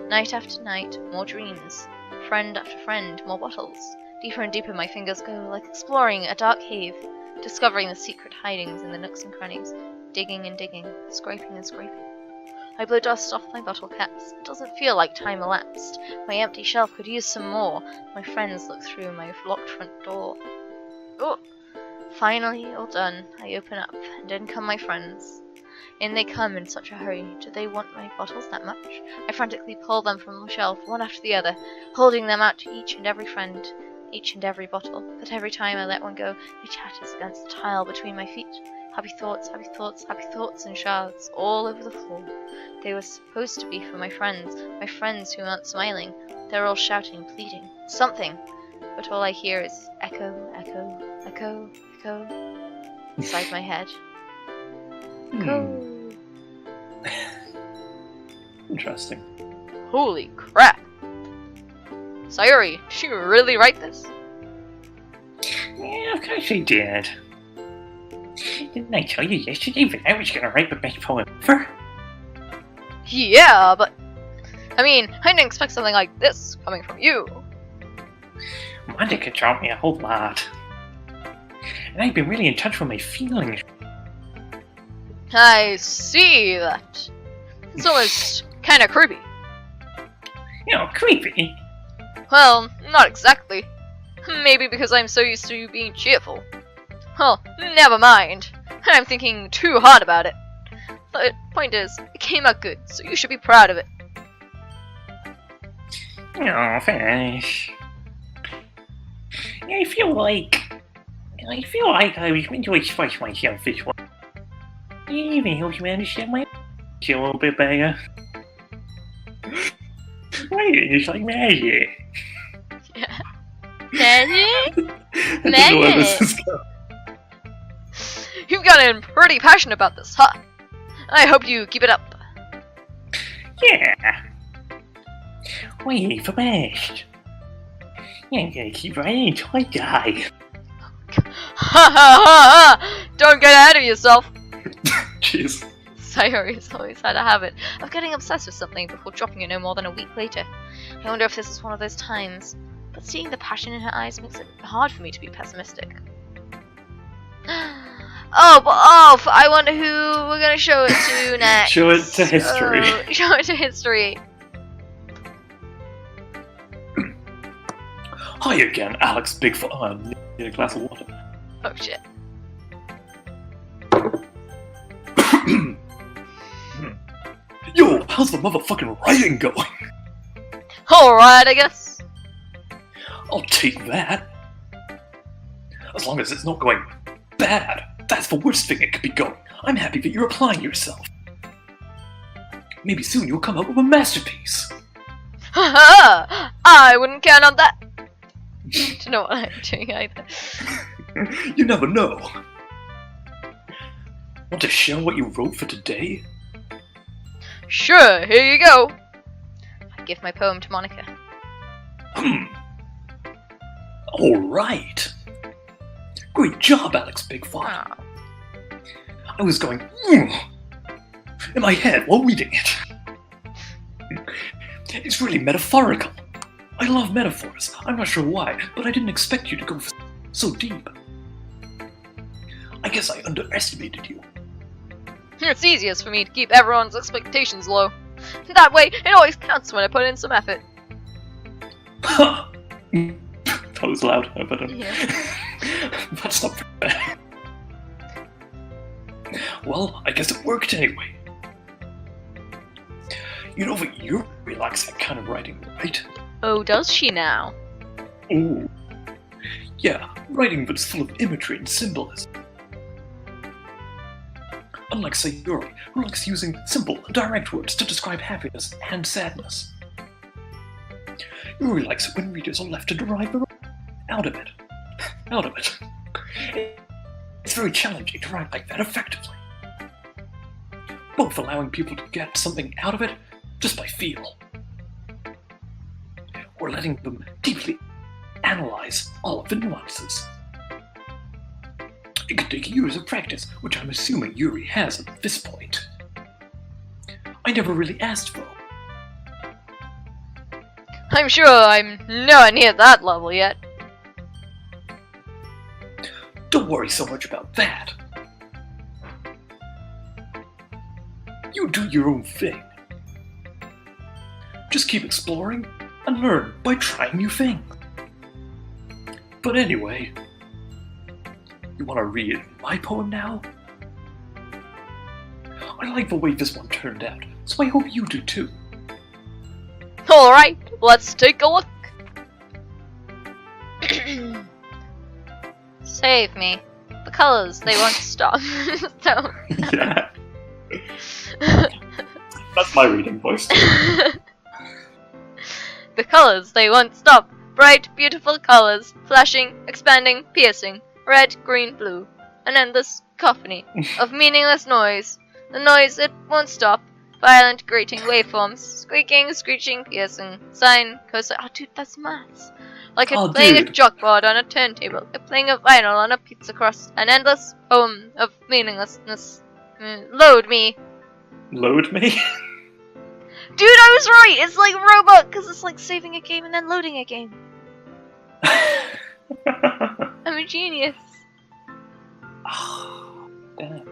Night after night, more dreams. Friend after friend, more bottles. Deeper and deeper my fingers go, like exploring a dark cave, discovering the secret hidings in the nooks and crannies, digging and digging, scraping and scraping. I blow dust off my bottle caps. It doesn't feel like time elapsed. My empty shelf could use some more. My friends look through my locked front door. Oh! Finally, all done. I open up, and in come my friends. In they come in such a hurry. Do they want my bottles that much? I frantically pull them from the shelf, one after the other, holding them out to each and every friend, each and every bottle. But every time I let one go, it chatters against the tile between my feet. Happy thoughts, happy thoughts, happy thoughts in shards, all over the floor. They were supposed to be for my friends who aren't smiling. They're all shouting, pleading, something. But all I hear is echo, echo, echo, echo, inside my head. Echo. Interesting. Holy crap! Sayori, did you really write this? Yeah, of course I did. Didn't I tell you yesterday that I was gonna write the best poem ever? Yeah, but... I mean, I didn't expect something like this coming from you. Monica taught me a whole lot. And I've been really in touch with my feelings. I see that. It's almost kinda creepy. You know, creepy. Well, not exactly. Maybe because I'm so used to you being cheerful. Well, never mind. I'm thinking too hard about it. But point is, it came out good, so you should be proud of it. Oh, thanks. I feel like I was meant to express myself this way. It even helps me understand my a little bit better. Writing is like magic. Yeah. Magic? I don't know where this is going. You've gotten pretty passionate about this, huh? I hope you keep it up. Yeah. Waiting for best. I'm gonna keep writing until I die. Ha ha ha ha! Don't get ahead of yourself! Jeez. Sayori has always had a habit of getting obsessed with something before dropping it no more than a week later. I wonder if this is one of those times, but seeing the passion in her eyes makes it hard for me to be pessimistic. I wonder who we're gonna show it to next. Show it to history. Show it to history. Hi again, Alex Bigfoot. Oh, I need a glass of water. Oh shit. Yo, how's the motherfucking writing going? Alright, I guess. I'll take that. As long as it's not going bad. That's the worst thing it could be going. I'm happy that you're applying yourself. Maybe soon you'll come up with a masterpiece. Haha! I wouldn't count on that. Don't know what I'm doing either. You never know. Want to share what you wrote for today? Sure, here you go. I give my poem to Monica. Alright. Great job, Alex Bigfoot. Aw. I was going in my head while reading it. It's really metaphorical. I love metaphors. I'm not sure why, but I didn't expect you to go so deep. I guess I underestimated you. It's easiest for me to keep everyone's expectations low. That way, it always counts when I put in some effort. Huh. That was loud, but Yeah. that's not fair. Well, I guess it worked anyway. You know that Yuri likes that kind of writing, right? Oh, does she now? Ooh. Yeah, writing that's full of imagery and symbolism. Unlike, say, Yuri, who likes using simple, direct words to describe happiness and sadness. Yuri likes it when readers are left to derive their own out of it. It's very challenging to write like that effectively. Both allowing people to get something out of it just by feel, or letting them deeply analyze all of the nuances. It could take years of practice, which I'm assuming Yuri has at this point. I never really asked though. I'm sure I'm nowhere near that level yet. Don't worry so much about that. You do your own thing. Just keep exploring and learn by trying new things. But anyway, you want to read my poem now? I like the way this one turned out, so I hope you do too. Alright, let's take a look. Save me. The colors, they won't stop. So... Yeah. That's my reading voice. The colors, they won't stop. Bright, beautiful colors, flashing, expanding, piercing. Red, green, blue. An endless cacophony of meaningless noise. The noise, it won't stop. Violent, grating waveforms. Squeaking, screeching, piercing. Sine, cosine. Oh, dude, that's maths. Like it's playing a chalkboard on a turntable. Like playing a vinyl on a pizza crust. An endless poem of meaninglessness. Load me. Load me? Dude, I was right! It's like Robot, because it's like saving a game and then loading a game. I'm a genius. Oh, damn.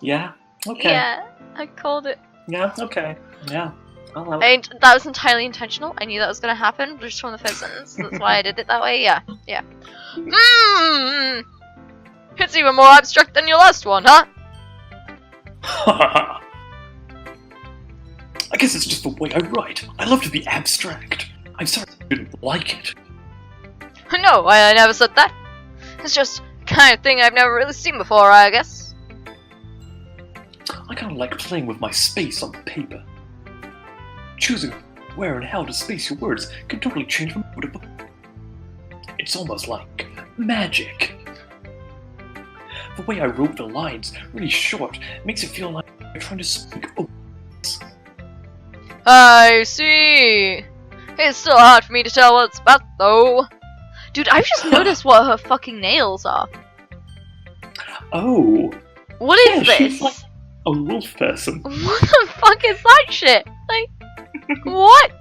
Yeah, okay. Yeah, I called it. Yeah, okay. Yeah. That was entirely intentional. I knew that was going to happen just from the first sentence. That's why I did it that way. Yeah, yeah. It's even more abstract than your last one, huh? I guess it's just the way I write. I love to be abstract. I'm sorry I didn't like it. No, I never said that. It's just the kind of thing I've never really seen before, I guess. I kind of like playing with my space on the paper. Choosing where and how to space your words can totally change the mood of the book. It's almost like magic. The way I wrote the lines, really short, makes it feel like I'm trying to speak open. I see. It's still hard for me to tell what it's about, though. Dude, I've just noticed what her fucking nails are. Oh. What is this? She's like a wolf person. What the fuck is that shit? Like, what?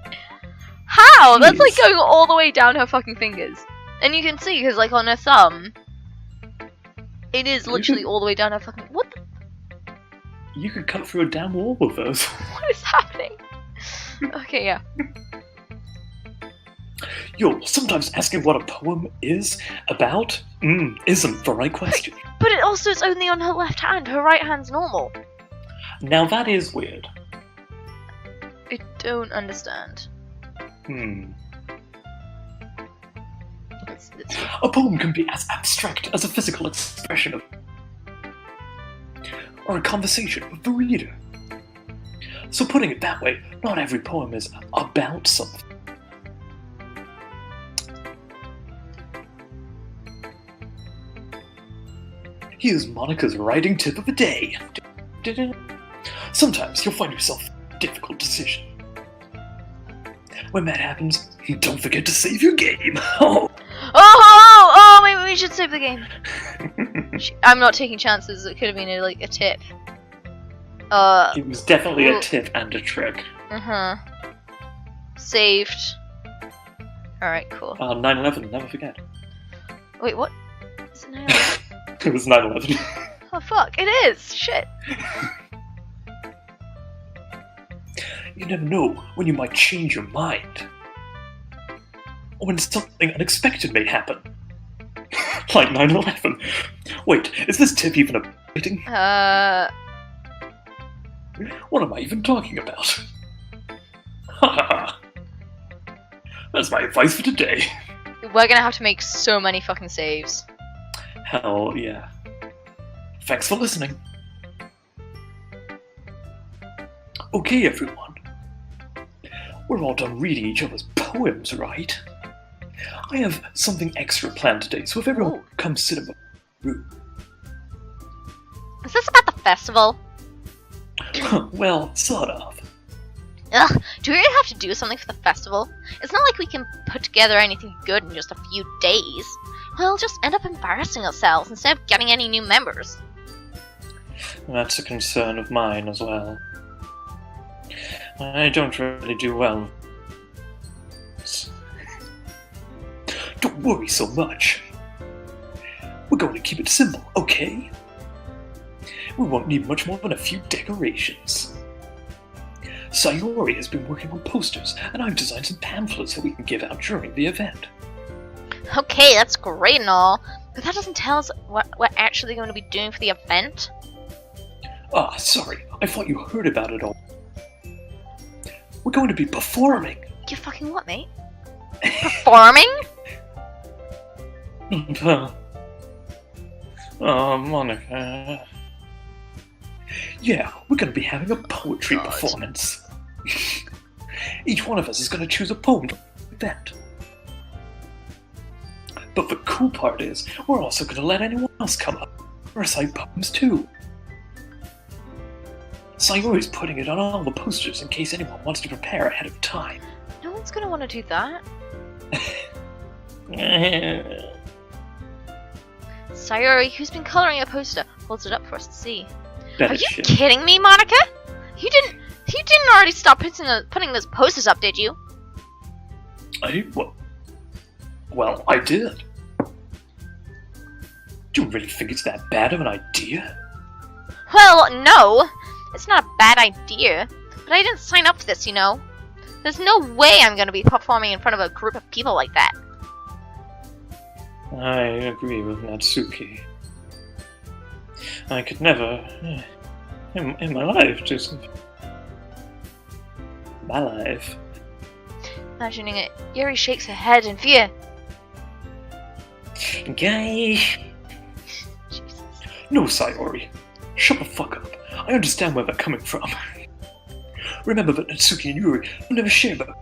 How? That's like going all the way down her fucking fingers. And you can see, because like on her thumb, it is literally all the way down her fucking... What the... You could cut through a damn wall with those. What is happening? Okay, yeah. Yo, sometimes asking what a poem is about isn't the right question. But it also is only on her left hand. Her right hand's normal. Now that is weird. I don't understand. It's- A poem can be as abstract as a physical expression of, or a conversation with the reader. So putting it that way, not every poem is about something. Here's Monica's writing tip of the day. Sometimes you'll find yourself in a difficult decision. When that happens, don't forget to save your game. Oh, maybe we should save the game. I'm not taking chances. It could have been a tip. It was definitely Ooh. a tip and a trick. Saved. Alright, cool. 9/11, never forget. Wait, what? Is it 9/11? It was 9/11. Oh fuck, it is! Shit. You never know when you might change your mind. Or when something unexpected may happen. Like 9/11. Wait, is this tip even a rating? What am I even talking about? That's my advice for today. We're gonna have to make so many fucking saves. Hell yeah. Thanks for listening. Okay, everyone. We're all done reading each other's poems, right? I have something extra planned today, so if everyone Ooh. come sit in my room. Is this about the festival? Well, sort of. Ugh, do we really have to do something for the festival? It's not like we can put together anything good in just a few days. We'll just end up embarrassing ourselves instead of getting any new members. That's a concern of mine as well. I don't really do well. Don't worry so much. We're going to keep it simple, okay? We won't need much more than a few decorations. Sayori has been working on posters, and I've designed some pamphlets that we can give out during the event. Okay, that's great and all, but that doesn't tell us what we're actually going to be doing for the event. Ah, sorry, I thought you heard about it all. We're going to be performing. You fucking what, mate? Performing? Oh, Monica. Yeah, we're going to be having a poetry God. performance. Each one of us is going to choose a poem for the event. But the cool part is, we're also going to let anyone else come up and recite poems too. Sayori's putting it on all the posters in case anyone wants to prepare ahead of time. No one's gonna want to do that. Sayori, who's been colouring a poster, holds it up for us to see. Better Are you shit. kidding me, Monica? You didn't already stop putting those posters up, did you? Well, I did. Do you really think it's that bad of an idea? Well, no. It's not a bad idea. But I didn't sign up for this, you know. There's no way I'm going to be performing in front of a group of people like that. I agree with Natsuki. I could never, in my life, just... My life. Imagining it, Yuri shakes her head in fear. Guys, Jesus. No, Sayori. Shut the fuck up. I understand where they're coming from. Remember that Natsuki and Yuri will never share them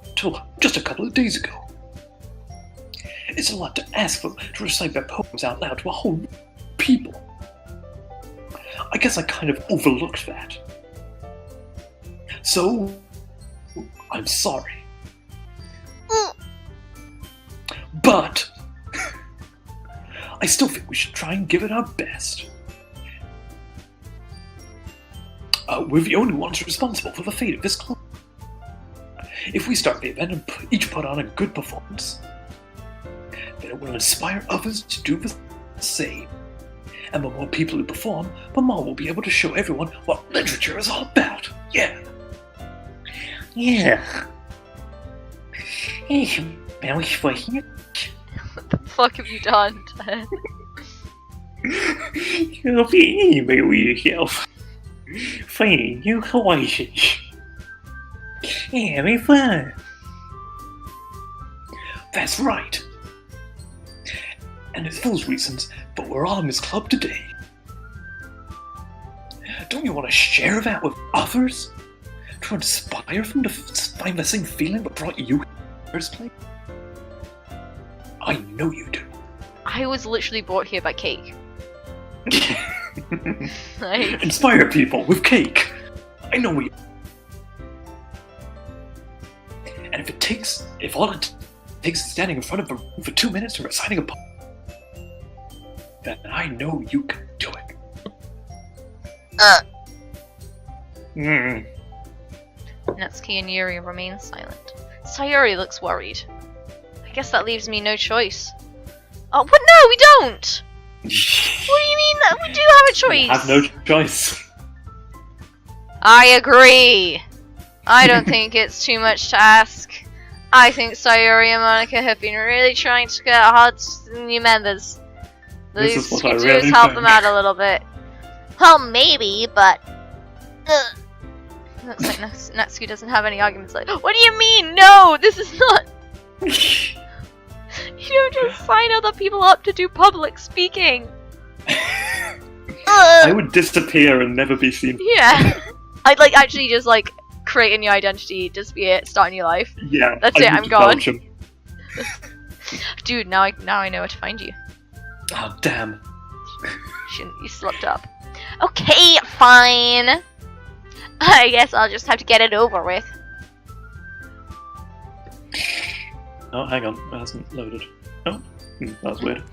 until just a couple of days ago. It's a lot to ask them to recite their poems out loud to a whole people. I guess I kind of overlooked that. So, I'm sorry. But, I still think we should try and give it our best. We're the only ones responsible for the fate of this club. If we start the event and each put on a good performance, then it will inspire others to do the same. And the more people who perform, the more we'll be able to show everyone what literature is all about. Yeah. yeah. Ich bin sprechen. What the fuck have you done? Jag vill med yourself. Fine, you Hawaiians. Yeah, me fun. That's right. And it's those reasons, but we're all in this club today. Don't you want to share that with others? To inspire them to find the same feeling that brought you in the first place? I know you do. I was literally brought here by cake. Like, Inspire people with cake. I know we. And if all it takes is standing in front of a room for 2 minutes and reciting a poem, then I know you can do it. Natsuki and Yuri remain silent. Sayori looks worried. I guess that leaves me no choice. Oh, but no, we don't! What do you mean that we do have a choice? You have no choice. I agree. I don't think it's too much to ask. I think Sayori and Monica have been really trying to get hard new members. The This least is what we I can do really is help think. them out a little bit. Well, maybe, but... Looks like Natsuki doesn't have any arguments. Like, what do you mean? No, this is not. You don't just sign other people up to do public speaking. I would disappear and never be seen. Yeah. I'd like actually just like create a new identity, just be it, start a new life. Yeah, That's I it, moved I'm to gone. Belgium. Dude, now I know where to find you. Oh, damn. You slipped up. Okay, fine. I guess I'll just have to get it over with. Oh, hang on. It hasn't loaded. Oh, that was weird.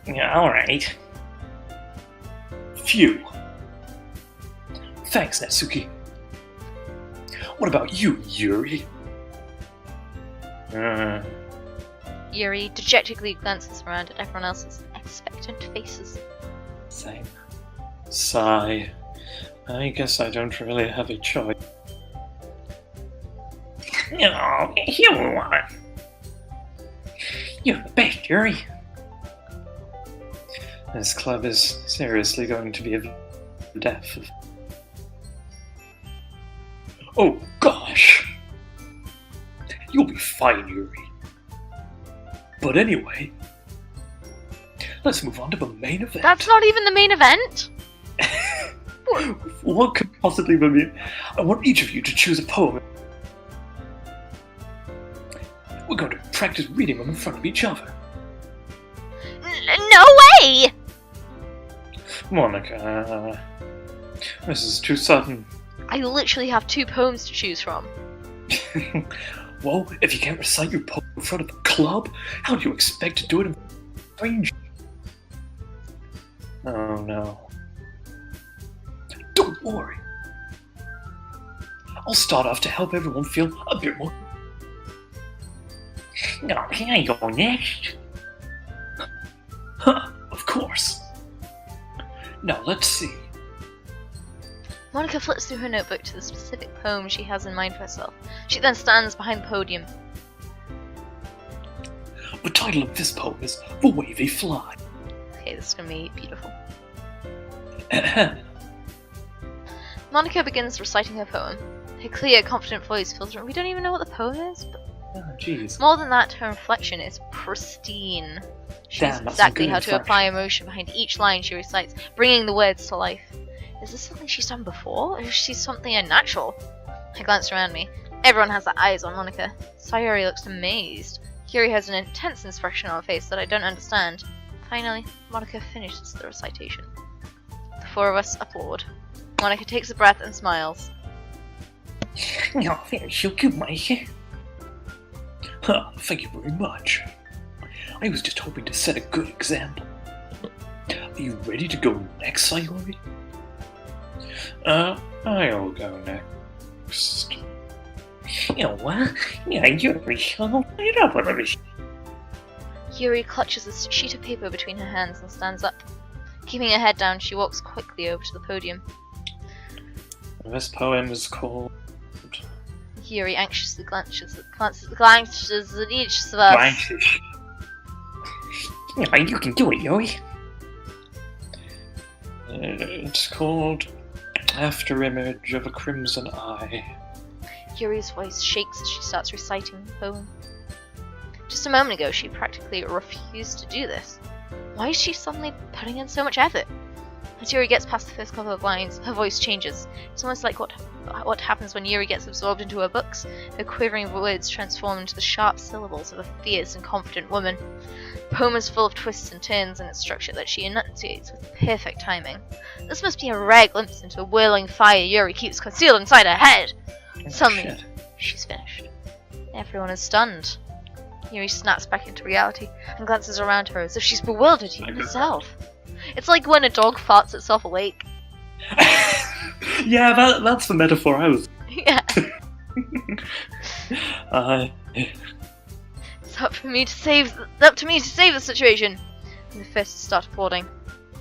Yeah, alright. Phew. Thanks, Natsuki. What about you, Yuri? Yuri dejectedly glances around at everyone else's expectant faces. Same. Sigh. I guess I don't really have a choice. Oh, you are. You're the best, Yuri. This club is seriously going to be a death. Oh gosh! You'll be fine, Yuri. But anyway, let's move on to the main event. That's not even the main event. What could possibly be? I want each of you to choose a poem. We're going to practice reading them in front of each other. No way! Monica, this is too sudden. I literally have 2 poems to choose from. Well, if you can't recite your poem in front of the club, how do you expect to do it in front of strangers? Oh no. Don't worry. I'll start off to help everyone feel a bit more. Oh, can I go next? Huh, of course. Now let's see. Monica flips through her notebook to the specific poem she has in mind for herself. She then stands behind the podium. The title of this poem is The Way They Fly. Okay, this is gonna be beautiful. Ahem. Monica begins reciting her poem. Her clear, confident voice fills the room. We don't even know what the poem is, but Oh, jeez. more than that, her inflection is pristine. She knows Damn, that's some exactly good how to apply emotion behind each line she recites, bringing the words to life. Is this something she's done before, or is she something unnatural? I glance around me. Everyone has their eyes on Monica. Sayori looks amazed. Yuri has an intense expression on her face that I don't understand. Finally, Monica finishes the recitation. The 4 of us applaud. Monica takes a breath and smiles. Oh, there's so good, Mike. Huh, thank you very much. I was just hoping to set a good example. Are you ready to go next, Sayori? I'll go next. You know what? Yeah, you're all right up with everything. Yuri clutches a sheet of paper between her hands and stands up. Keeping her head down, she walks quickly over to the podium. This poem is called... Yuri anxiously glances at each of us. Glances. Yeah, you can do it, Yuri. It's called After Image of a Crimson Eye. Yuri's voice shakes as she starts reciting the poem. Just a moment ago, she practically refused to do this. Why is she suddenly putting in so much effort? As Yuri gets past the first couple of lines, her voice changes. It's almost like what happens when Yuri gets absorbed into her books. Her quivering words transform into the sharp syllables of a fierce and confident woman. The poem is full of twists and turns in its structure that she enunciates with perfect timing. This must be a rare glimpse into a whirling fire Yuri keeps concealed inside her head. Suddenly, Shit. she's finished. Everyone is stunned. Yuri snaps back into reality and glances around her as if she's bewildered even herself. It's like when a dog farts itself awake. Yeah, that's the metaphor I was. Yeah. It's Up to me to save the situation. I'm the first to start applauding.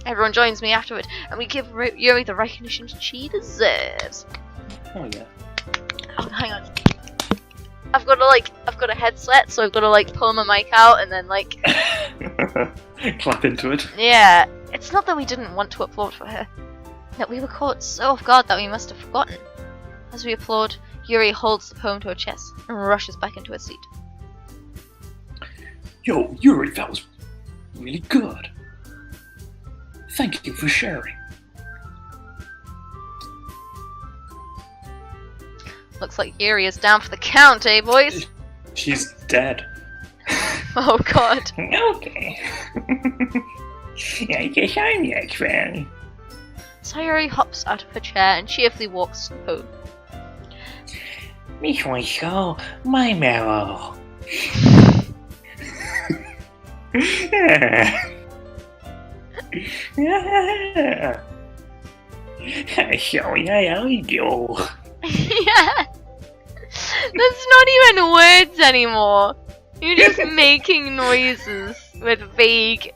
Everyone joins me afterward, and we give Yuri the recognition she deserves. Oh yeah. Oh, hang on. I've got a headset, so I've got to pull my mic out and then Clap into it. yeah. It's not that we didn't want to applaud for her, that we were caught so off guard that we must have forgotten. As we applaud, Yuri holds the poem to her chest and rushes back into her seat. Yo, Yuri, that was really good. Thank you for sharing. Looks like Yuri is down for the count, eh, boys? She's dead. Oh god. Okay. I guess I'm next then. Sayori hops out of her chair and cheerfully walks to the podium. This one's so my marrow. So yeah, I do. Yeah. That's not even words anymore. You're just making noises with vague.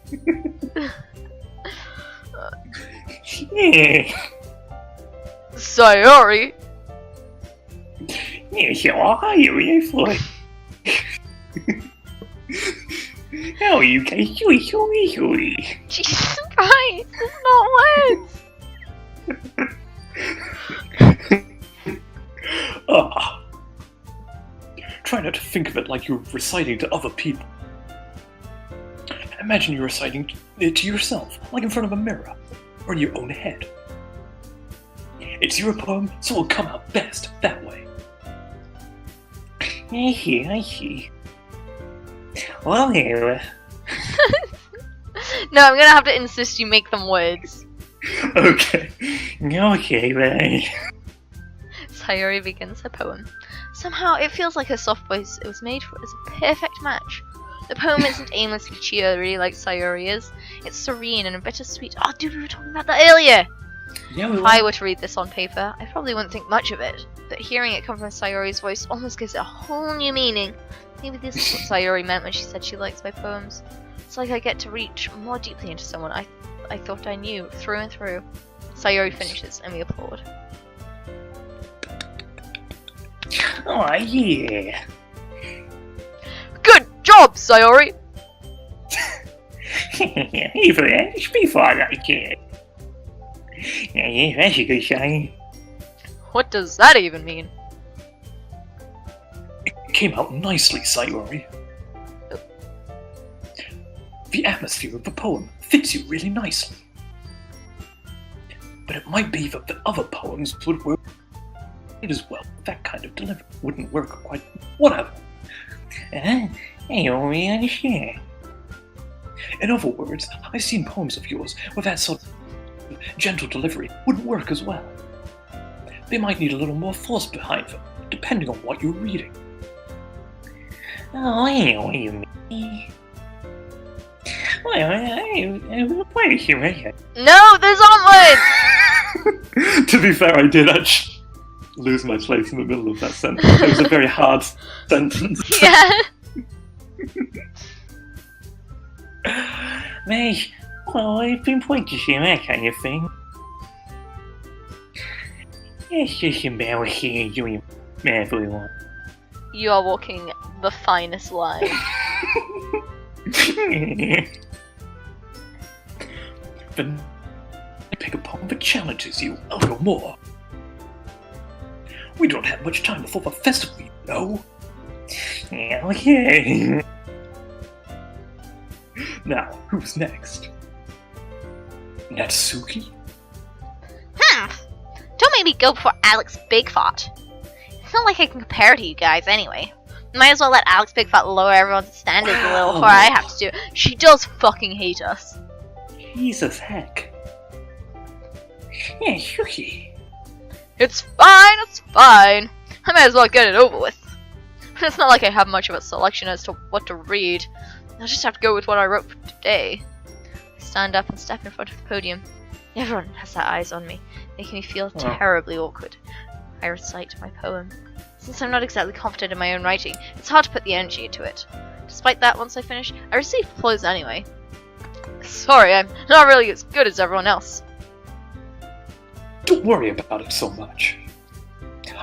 Sayori. So are you, Yuri? Oh, you guys, Yuri. Jesus Christ, it's not words. Try not to think of it like you're reciting to other people. Imagine you're reciting it to yourself, like in front of a mirror, or in your own head. It's your poem, so it'll come out best that way. I see. Well, here. No, I'm gonna have to insist you make them words. Okay. Okay, then. Sayori begins her poem. Somehow, it feels like her soft voice it was made for is a perfect match. The poem isn't aimlessly cheery like Sayori is. It's serene and bittersweet. Oh, dude, we were talking about that earlier! Yeah, If I were to read this on paper, I probably wouldn't think much of it. But hearing it come from Sayori's voice almost gives it a whole new meaning. Maybe this is what Sayori meant when she said she likes my poems. It's like I get to reach more deeply into someone I thought I knew through and through. Sayori finishes and we applaud. Oh, yeah. Good job, Sayori! Even asked before I can. Yeah, that's a good sign. What does that even mean? It came out nicely, Sayori. The atmosphere of the poem fits you really nicely. But it might be that the other poems would work as well. That kind of delivery wouldn't work quite. Whatever. I don't really understand. In other words, I've seen poems of yours where that sort of gentle delivery wouldn't work as well. They might need a little more force behind them, depending on what you're reading. Oh, I know what you mean. Well, I quite sure I had. No, there's onwards! To be fair, I did actually lose my place in the middle of that sentence. It was a very hard sentence. Yeah. Mate, well, I've been practicing that kind of thing. It's just embarrassing and doing everyone. You are walking the finest line. Then pick a poem that challenges you a little more. We don't have much time before the festival, you know. Okay. Now, who's next? Natsuki? Don't make me go before Alex Bigfot. It's not like I can compare to you guys anyway. Might as well let Alex Bigfot lower everyone's standards a little before I have to do it. She does fucking hate us. Jesus heck. Yeah, Yuki. It's fine, it's fine. I might as well get it over with. It's not like I have much of a selection as to what to read. I'll just have to go with what I wrote for today. I stand up and step in front of the podium. Everyone has their eyes on me, making me feel terribly awkward. I recite my poem. Since I'm not exactly confident in my own writing, it's hard to put the energy into it. Despite that, once I finish, I receive applause anyway. Sorry, I'm not really as good as everyone else. Don't worry about it so much.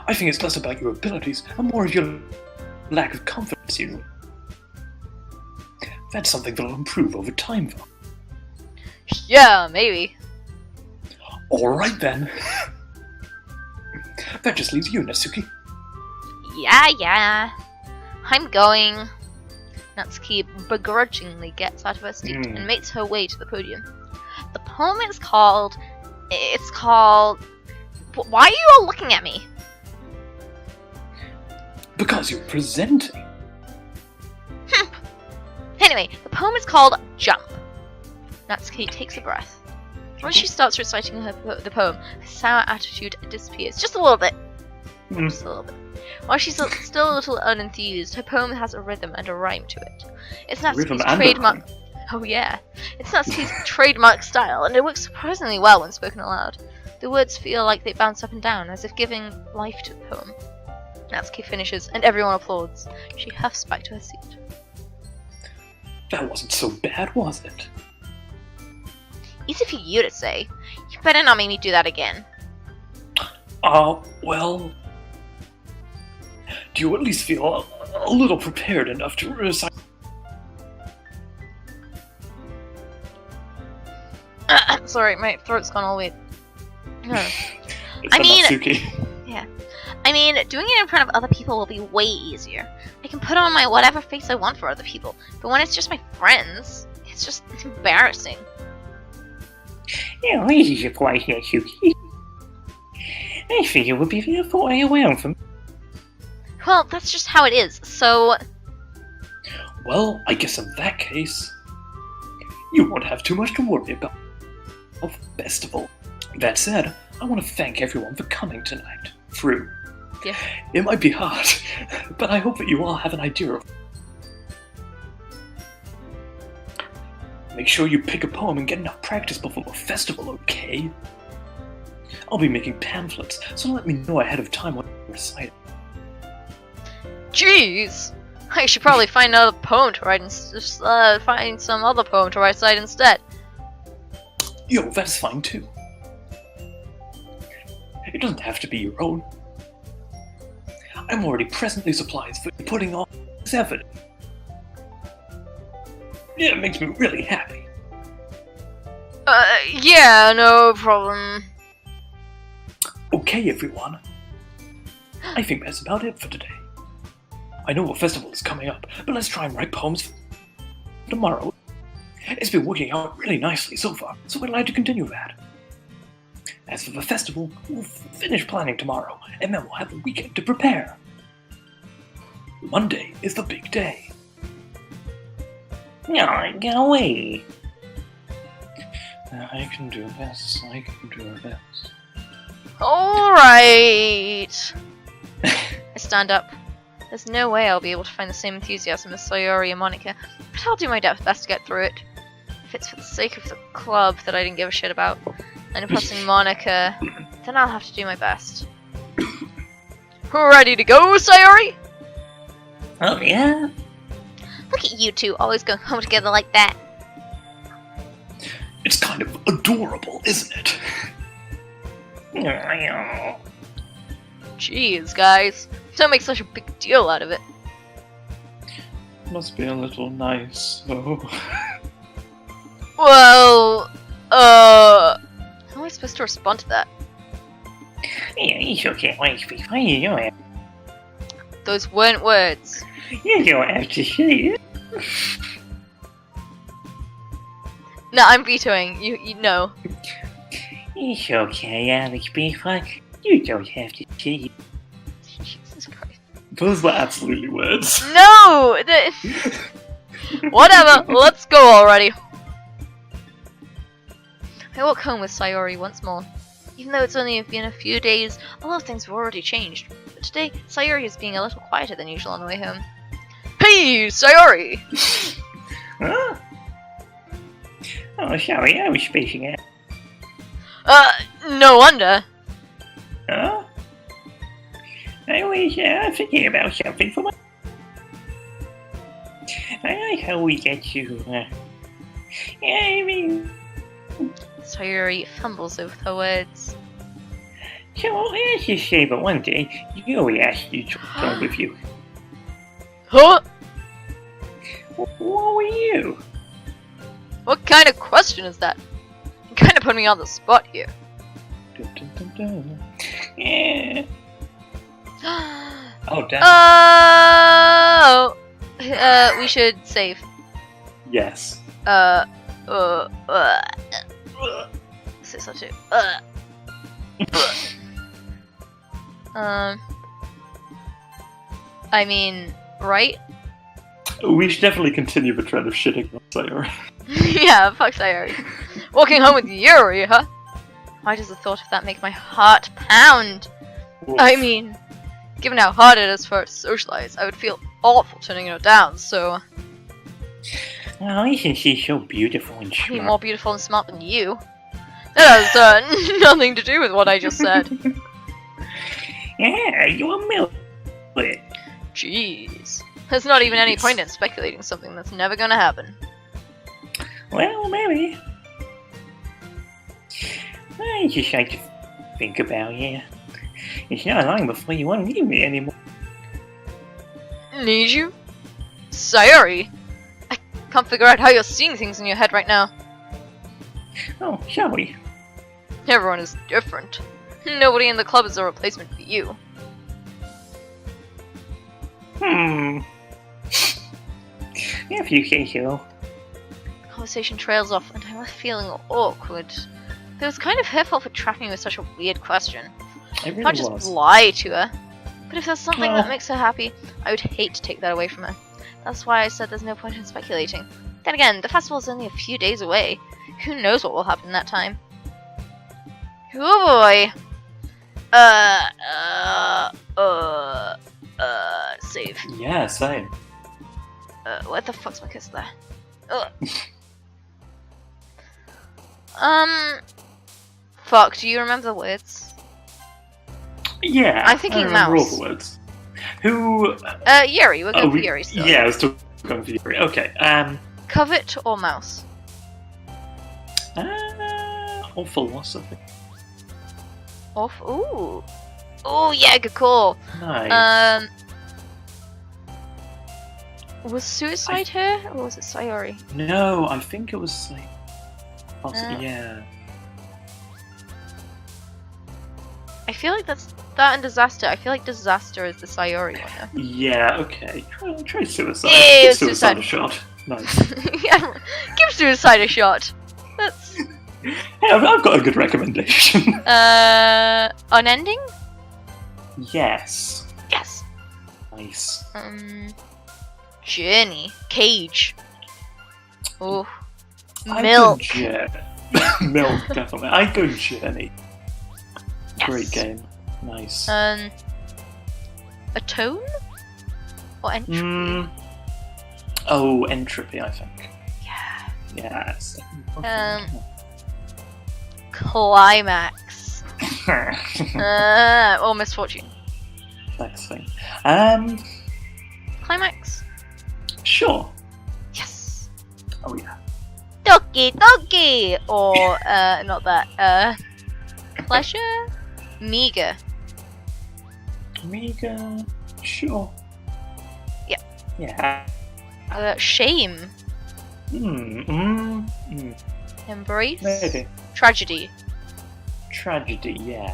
I think it's less about your abilities and more of your lack of confidence, Yuri. That's something that'll improve over time, though. Yeah, maybe. Alright then. That just leaves you, Natsuki. Yeah. I'm going. Natsuki begrudgingly gets out of her seat and makes her way to the podium. The poem is called... Why are you all looking at me? Because you're presenting. Anyway, the poem is called Jump. Natsuki takes a breath. When she starts reciting the poem, her sour attitude disappears. Just a little bit. Just a little bit. While she's still a little unenthused, her poem has a rhythm and a rhyme to it. It's Natsuki's trademark... Oh yeah. It's Natsuki's trademark style, and it works surprisingly well when spoken aloud. The words feel like they bounce up and down, as if giving life to the poem. Natsuki finishes, and everyone applauds. She huffs back to her seat. That wasn't so bad, was it? Easy for you to say. You better not make me do that again. Well... Do you at least feel a little prepared enough to recite? Sorry, my throat's gone all weird. I mean... Natsuki. Yeah. I mean, doing it in front of other people will be way easier. I can put on my whatever face I want for other people, but when it's just my friends, it's embarrassing. Yeah, easy to play here, Yuki. I think it would be the other way around for me. Well, that's just how it is, so... Well, I guess in that case, you won't have too much to worry about. Oh, festival. That said, I want to thank everyone for coming tonight. Through. Yeah. It might be hard, but I hope that you all have an idea of... Make sure you pick a poem and get enough practice before the festival, okay? I'll be making pamphlets, so let me know ahead of time what you recite. Jeez! I should probably find another poem to write and find some other poem to recite instead. Yo, that's fine too. It doesn't have to be your own. I'm already presently supplied for putting on this effort. Yeah, it makes me really happy. Yeah, no problem. Okay, everyone. I think that's about it for today. I know a festival is coming up, but let's try and write poems for tomorrow. It's been working out really nicely so far, so I'd like to continue that. As for the festival, we'll finish planning tomorrow, and then we'll have the weekend to prepare. Monday is the big day. No, get away. I can do this, I can do this. Alright! I stand up. There's no way I'll be able to find the same enthusiasm as Sayori and Monica, but I'll do my best to get through it. If it's for the sake of the club that I didn't give a shit about, and impressing Monica, then I'll have to do my best. Ready to go, Sayori? Oh, yeah? Look at you two always going home together like that. It's kind of adorable, isn't it? Jeez, guys. Don't make such a big deal out of it. Must be a little nice, though. Well, how am I supposed to respond to that? Yeah, it's okay, wait, you don't have, Those weren't words. you don't have to say it. No, I'm vetoing. You know. It's okay, Alex Beefheart. You don't have to say it. Jesus Christ. Those were absolutely words. No! Whatever, let's go already. I walk home with Sayori once more. Even though it's only been a few days, a lot of things have already changed. But today, Sayori is being a little quieter than usual on the way home. Hey, Sayori! Huh? Oh, sorry, I was spacing out. No wonder. Huh? I was thinking about something for my... I like how we get you, I mean... Sayori fumbles over her words. So, let's just say that one day, Yuri asked you to come with you. Huh? What were you? What kind of question is that? You kinda put me on the spot here. Dun, dun, dun, dun. Yeah. Oh, damn. Oh! We should save. Yes. 602. I mean, right? We should definitely continue the trend of shitting on Sayori. Yeah, fuck Sayori. Walking home with Yuri, huh? Why does the thought of that make my heart pound? I mean, given how hard it is for her to socialize, I would feel awful turning her down, so... Oh, isn't she so beautiful and Be smart? more beautiful and smart than you. That has nothing to do with what I just said. Yeah, you're milk. Jeez. There's not even any point in speculating something that's never gonna happen. Well, maybe. I just like to think about you. It's not long before you won't need me anymore. Need you? Sayori! I can't figure out how you're seeing things in your head right now. Oh, shall we? Everyone is different. Nobody in the club is a replacement for you. If you say so. The conversation trails off and I'm left feeling awkward. It was kind of her fault for trapping me with such a weird question. It really Can't just was. lie to her. But if there's something Well- that makes her happy, I would hate to take that away from her. That's why I said there's no point in speculating. Then again, the festival's only a few days away. Who knows what will happen that time? Oh boy! Save. Yeah, same. What the fuck's my kiss there? Fuck, do you remember the words? Yeah, I'm thinking I remember mouse. all the words. Who? Yuri, we're going for we- Yuri still. Yeah, I was still going for Yuri. Okay. Covet or mouse? Or philosophy. Off. Ooh. Ooh, yeah, good call. Nice. Was suicide her or was it Sayori? No, I think it was like. Possibly, Uh, yeah. I feel like that's that and disaster. I feel like disaster is the Sayori one. Though. Yeah. Okay. Try suicide. Yeah, Give suicide suicide. a shot. Nice. Yeah, give suicide a shot. That's Hey, I've got a good recommendation. unending. Yes. Yes. Nice. Journey. Cage. Oh. I'd Milk. go Milk, definitely. I'd go Journey. Yes. Great game. Nice. Atone? Or entropy? Oh, Entropy, I think. Yeah. Yes. Climax. Or misfortune. Next thing. Climax. Sure. Yes. Oh yeah. Doki Doki! Or, not that. Pleasure? Meager. Mega. Sure. Yeah. Yeah. Shame. Embrace. Maybe. Tragedy. Tragedy, yeah.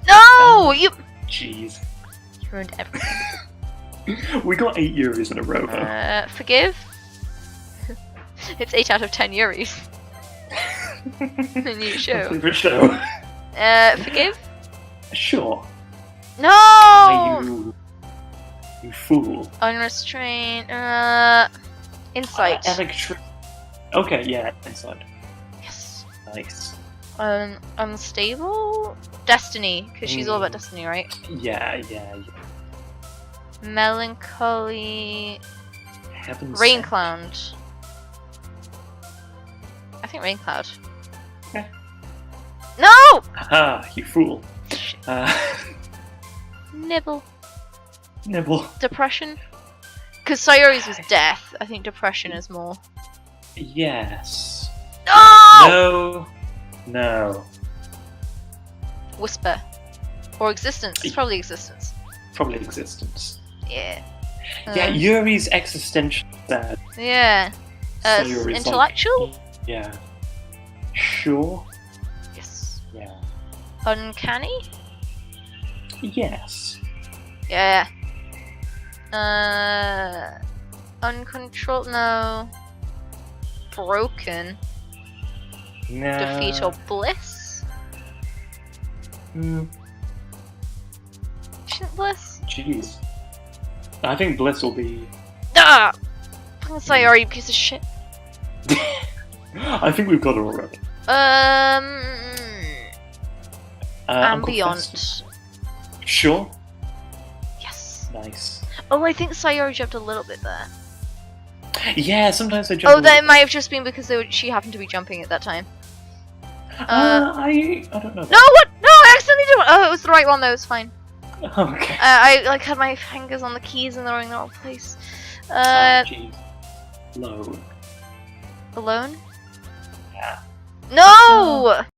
No! You Jeez. ruined everything. We got 8 Yuris in a row though. Forgive? It's 8 out of 10 Yuris. The new My show. favorite show. Forgive? Sure. No! Why you fool. Unrestrained. Insight. Okay, yeah, inside. Yes. Nice. Unstable? Destiny, because she's all about destiny, right? Yeah. Melancholy. Heaven Rain sent. Cloud. I think Rain Cloud. Okay. No! Haha, you fool. Nibble. Nibble. Depression? Because Sayori's was death. I think depression is more. Yes. No! No. Whisper. Or existence. It's probably existence. Probably existence. Yeah. Yeah, Yuri's existential sad. Yeah. Sayori's like- Intellectual? Yeah. Sure. Yes. Yeah. Uncanny? Yes. Yeah. Uncontrolled? No. Broken? No. Defeat or bliss? Hmm. Shouldn't bliss? Jeez. I think Bliss will be. Ah! I'm sorry, you piece of shit. I think we've got it already. And Uncle beyond. Festus. Sure. Yes. Nice. Oh, I think Sayori jumped a little bit there. Yeah, sometimes they jump. Oh, that might have just been because she happened to be jumping at that time. I don't know. No, what? No, I accidentally did one. Oh, it was the right one though. It's fine. Okay. I like had my fingers on the keys and they were in the wrong place. Jeez. Low. Alone? Yeah. No!